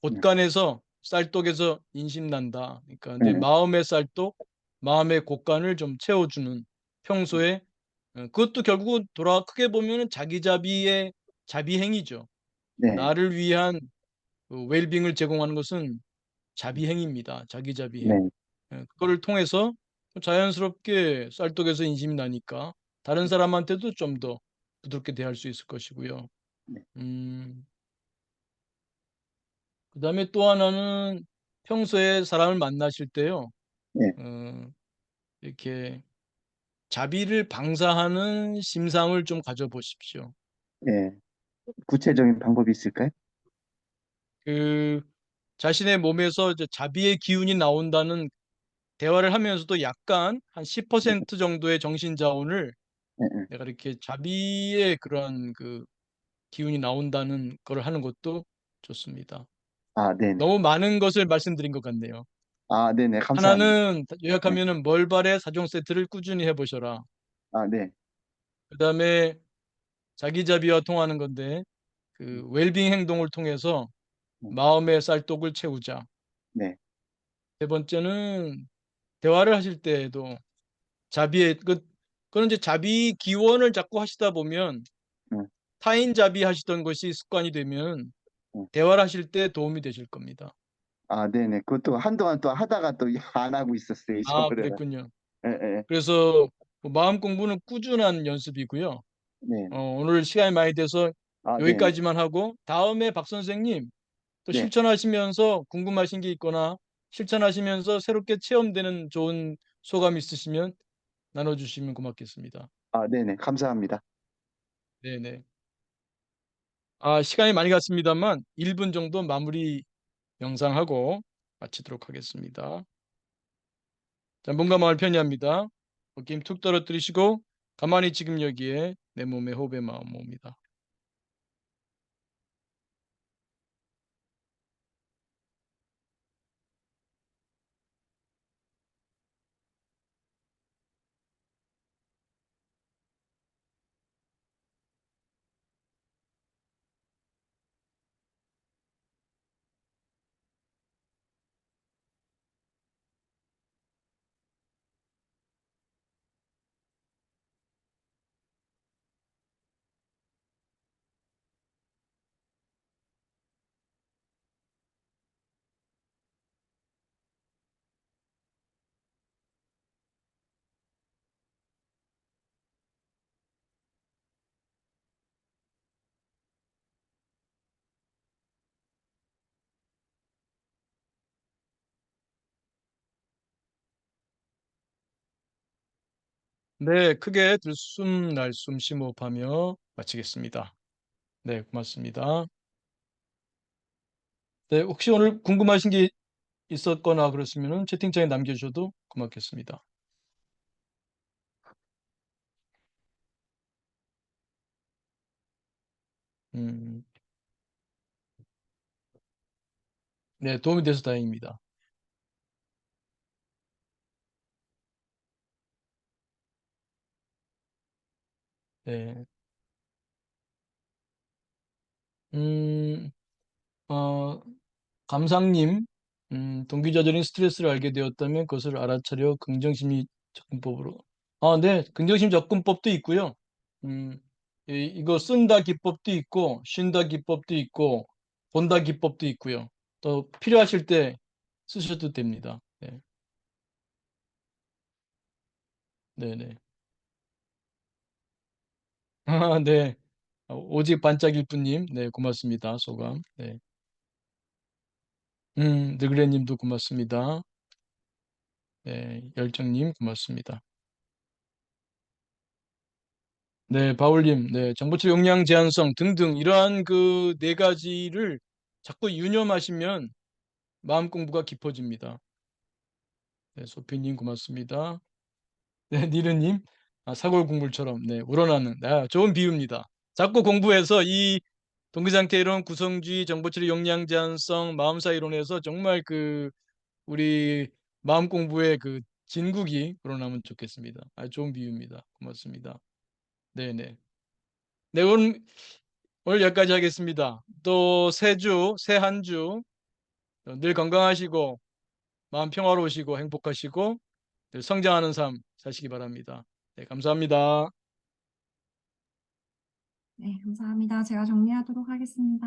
네, 곳간에서 쌀독에서 인심난다. 그러니까 내 네, 마음의 쌀독, 마음의 곳간을 좀 채워주는 평소에 그것도 결국은 돌아 크게 보면은 자기자비의 자비행위죠. 네, 나를 위한 그 웰빙을 제공하는 것은 자비행위입니다. 자기자비행. 네, 그거를 통해서 자연스럽게 쌀독에서 인심이 나니까 다른 사람한테도 좀 더 부드럽게 대할 수 있을 것이고요. 네, 음, 그다음에 또 하나는 평소에 사람을 만나실 때요. 네, 어, 이렇게 자비를 방사하는 심상을 좀 가져보십시오. 네. 구체적인 방법이 있을까요? 그 자신의 몸에서 이제 자비의 기운이 나온다는 대화를 하면서도 약간 한 네, 10% 정도의 정신 자원을 네, 네. 내가 이렇게 자비의 그런 그 기운이 나온다는 걸 하는 것도 좋습니다. 네, 네. 너무 많은 것을 말씀드린 것 같네요. 네, 네. 감사합니다. 하나는 네, 요약하면은 멀발의 4종 세트를 꾸준히 해보셔라. 네, 그다음에 자기자비와 통하는 건데 그 웰빙 행동을 통해서 네, 마음의 쌀독을 채우자. 네, 세 번째는 대화를 하실 때에도 자비의 그런 이제 자비 기원을 자꾸 하시다 보면 네, 타인 자비 하시던 것이 습관이 되면 네. 대화를 하실 때 도움이 되실 겁니다. 네, 네. 그것도 한동안 또 하다가 또 안 하고 있었어요. 아, 잊어버려라. 그랬군요. 예, 예. 그래서 뭐 마음 공부는 꾸준한 연습이고요. 네, 네. 오늘 시간이 많이 돼서 네, 네. 여기까지만 하고 다음에 박 선생님 또 네. 실천하시면서 궁금하신 게 있거나 실천하시면서 새롭게 체험되는 좋은 소감 있으시면 나눠주시면 고맙겠습니다. 네, 네. 감사합니다. 네네. 아, 시간이 많이 갔습니다만 1분 정도 마무리 영상하고 마치도록 하겠습니다. 자, 몸과 마음을 편히합니다. 어깨 힘 툭 떨어뜨리시고 가만히 지금 여기에 내 몸에 호흡의 마음 옵니다. 네, 크게 들숨 날숨 심호흡하며 마치겠습니다. 네, 고맙습니다. 네, 혹시 오늘 궁금하신 게 있었거나 그렇으면 채팅창에 남겨주셔도 고맙겠습니다. 음, 네, 도움이 돼서 다행입니다. 네, 음, 어, 감상님, 동기자절인 스트레스를 알게 되었다면 그것을 알아차려 긍정심리 접근법으로. 아, 네, 긍정심 접근법도 있고요. 음, 이거 쓴다 기법도 있고, 쉰다 기법도 있고, 본다 기법도 있고요. 또 필요하실 때 쓰셔도 됩니다. 네, 네, 네. 아, 네. 오직 반짝일 뿐님, 네, 고맙습니다. 소감. 네. 느그레님도 고맙습니다. 네, 열정님 고맙습니다. 네, 바울님, 네, 정보치 용량 제한성 등등 이러한 그 네 가지를 자꾸 유념하시면 마음 공부가 깊어집니다. 네, 소피님 고맙습니다. 네, 니르님, 아, 사골 국물처럼 네, 우러나는 좋은 비유입니다. 자꾸 공부해서 이 동기상태 이론, 구성주의, 정보치료 용량 제한성, 마음사 이론에서 정말 그 우리 마음 공부의 그 진국이 우러나면 좋겠습니다. 아, 좋은 비유입니다. 고맙습니다. 네네. 네, 오늘 여기까지 하겠습니다. 또 새 주, 새 한 주 늘 건강하시고 마음 평화로우시고 행복하시고 늘 성장하는 삶 사시기 바랍니다. 네, 감사합니다. 네, 감사합니다. 제가 정리하도록 하겠습니다.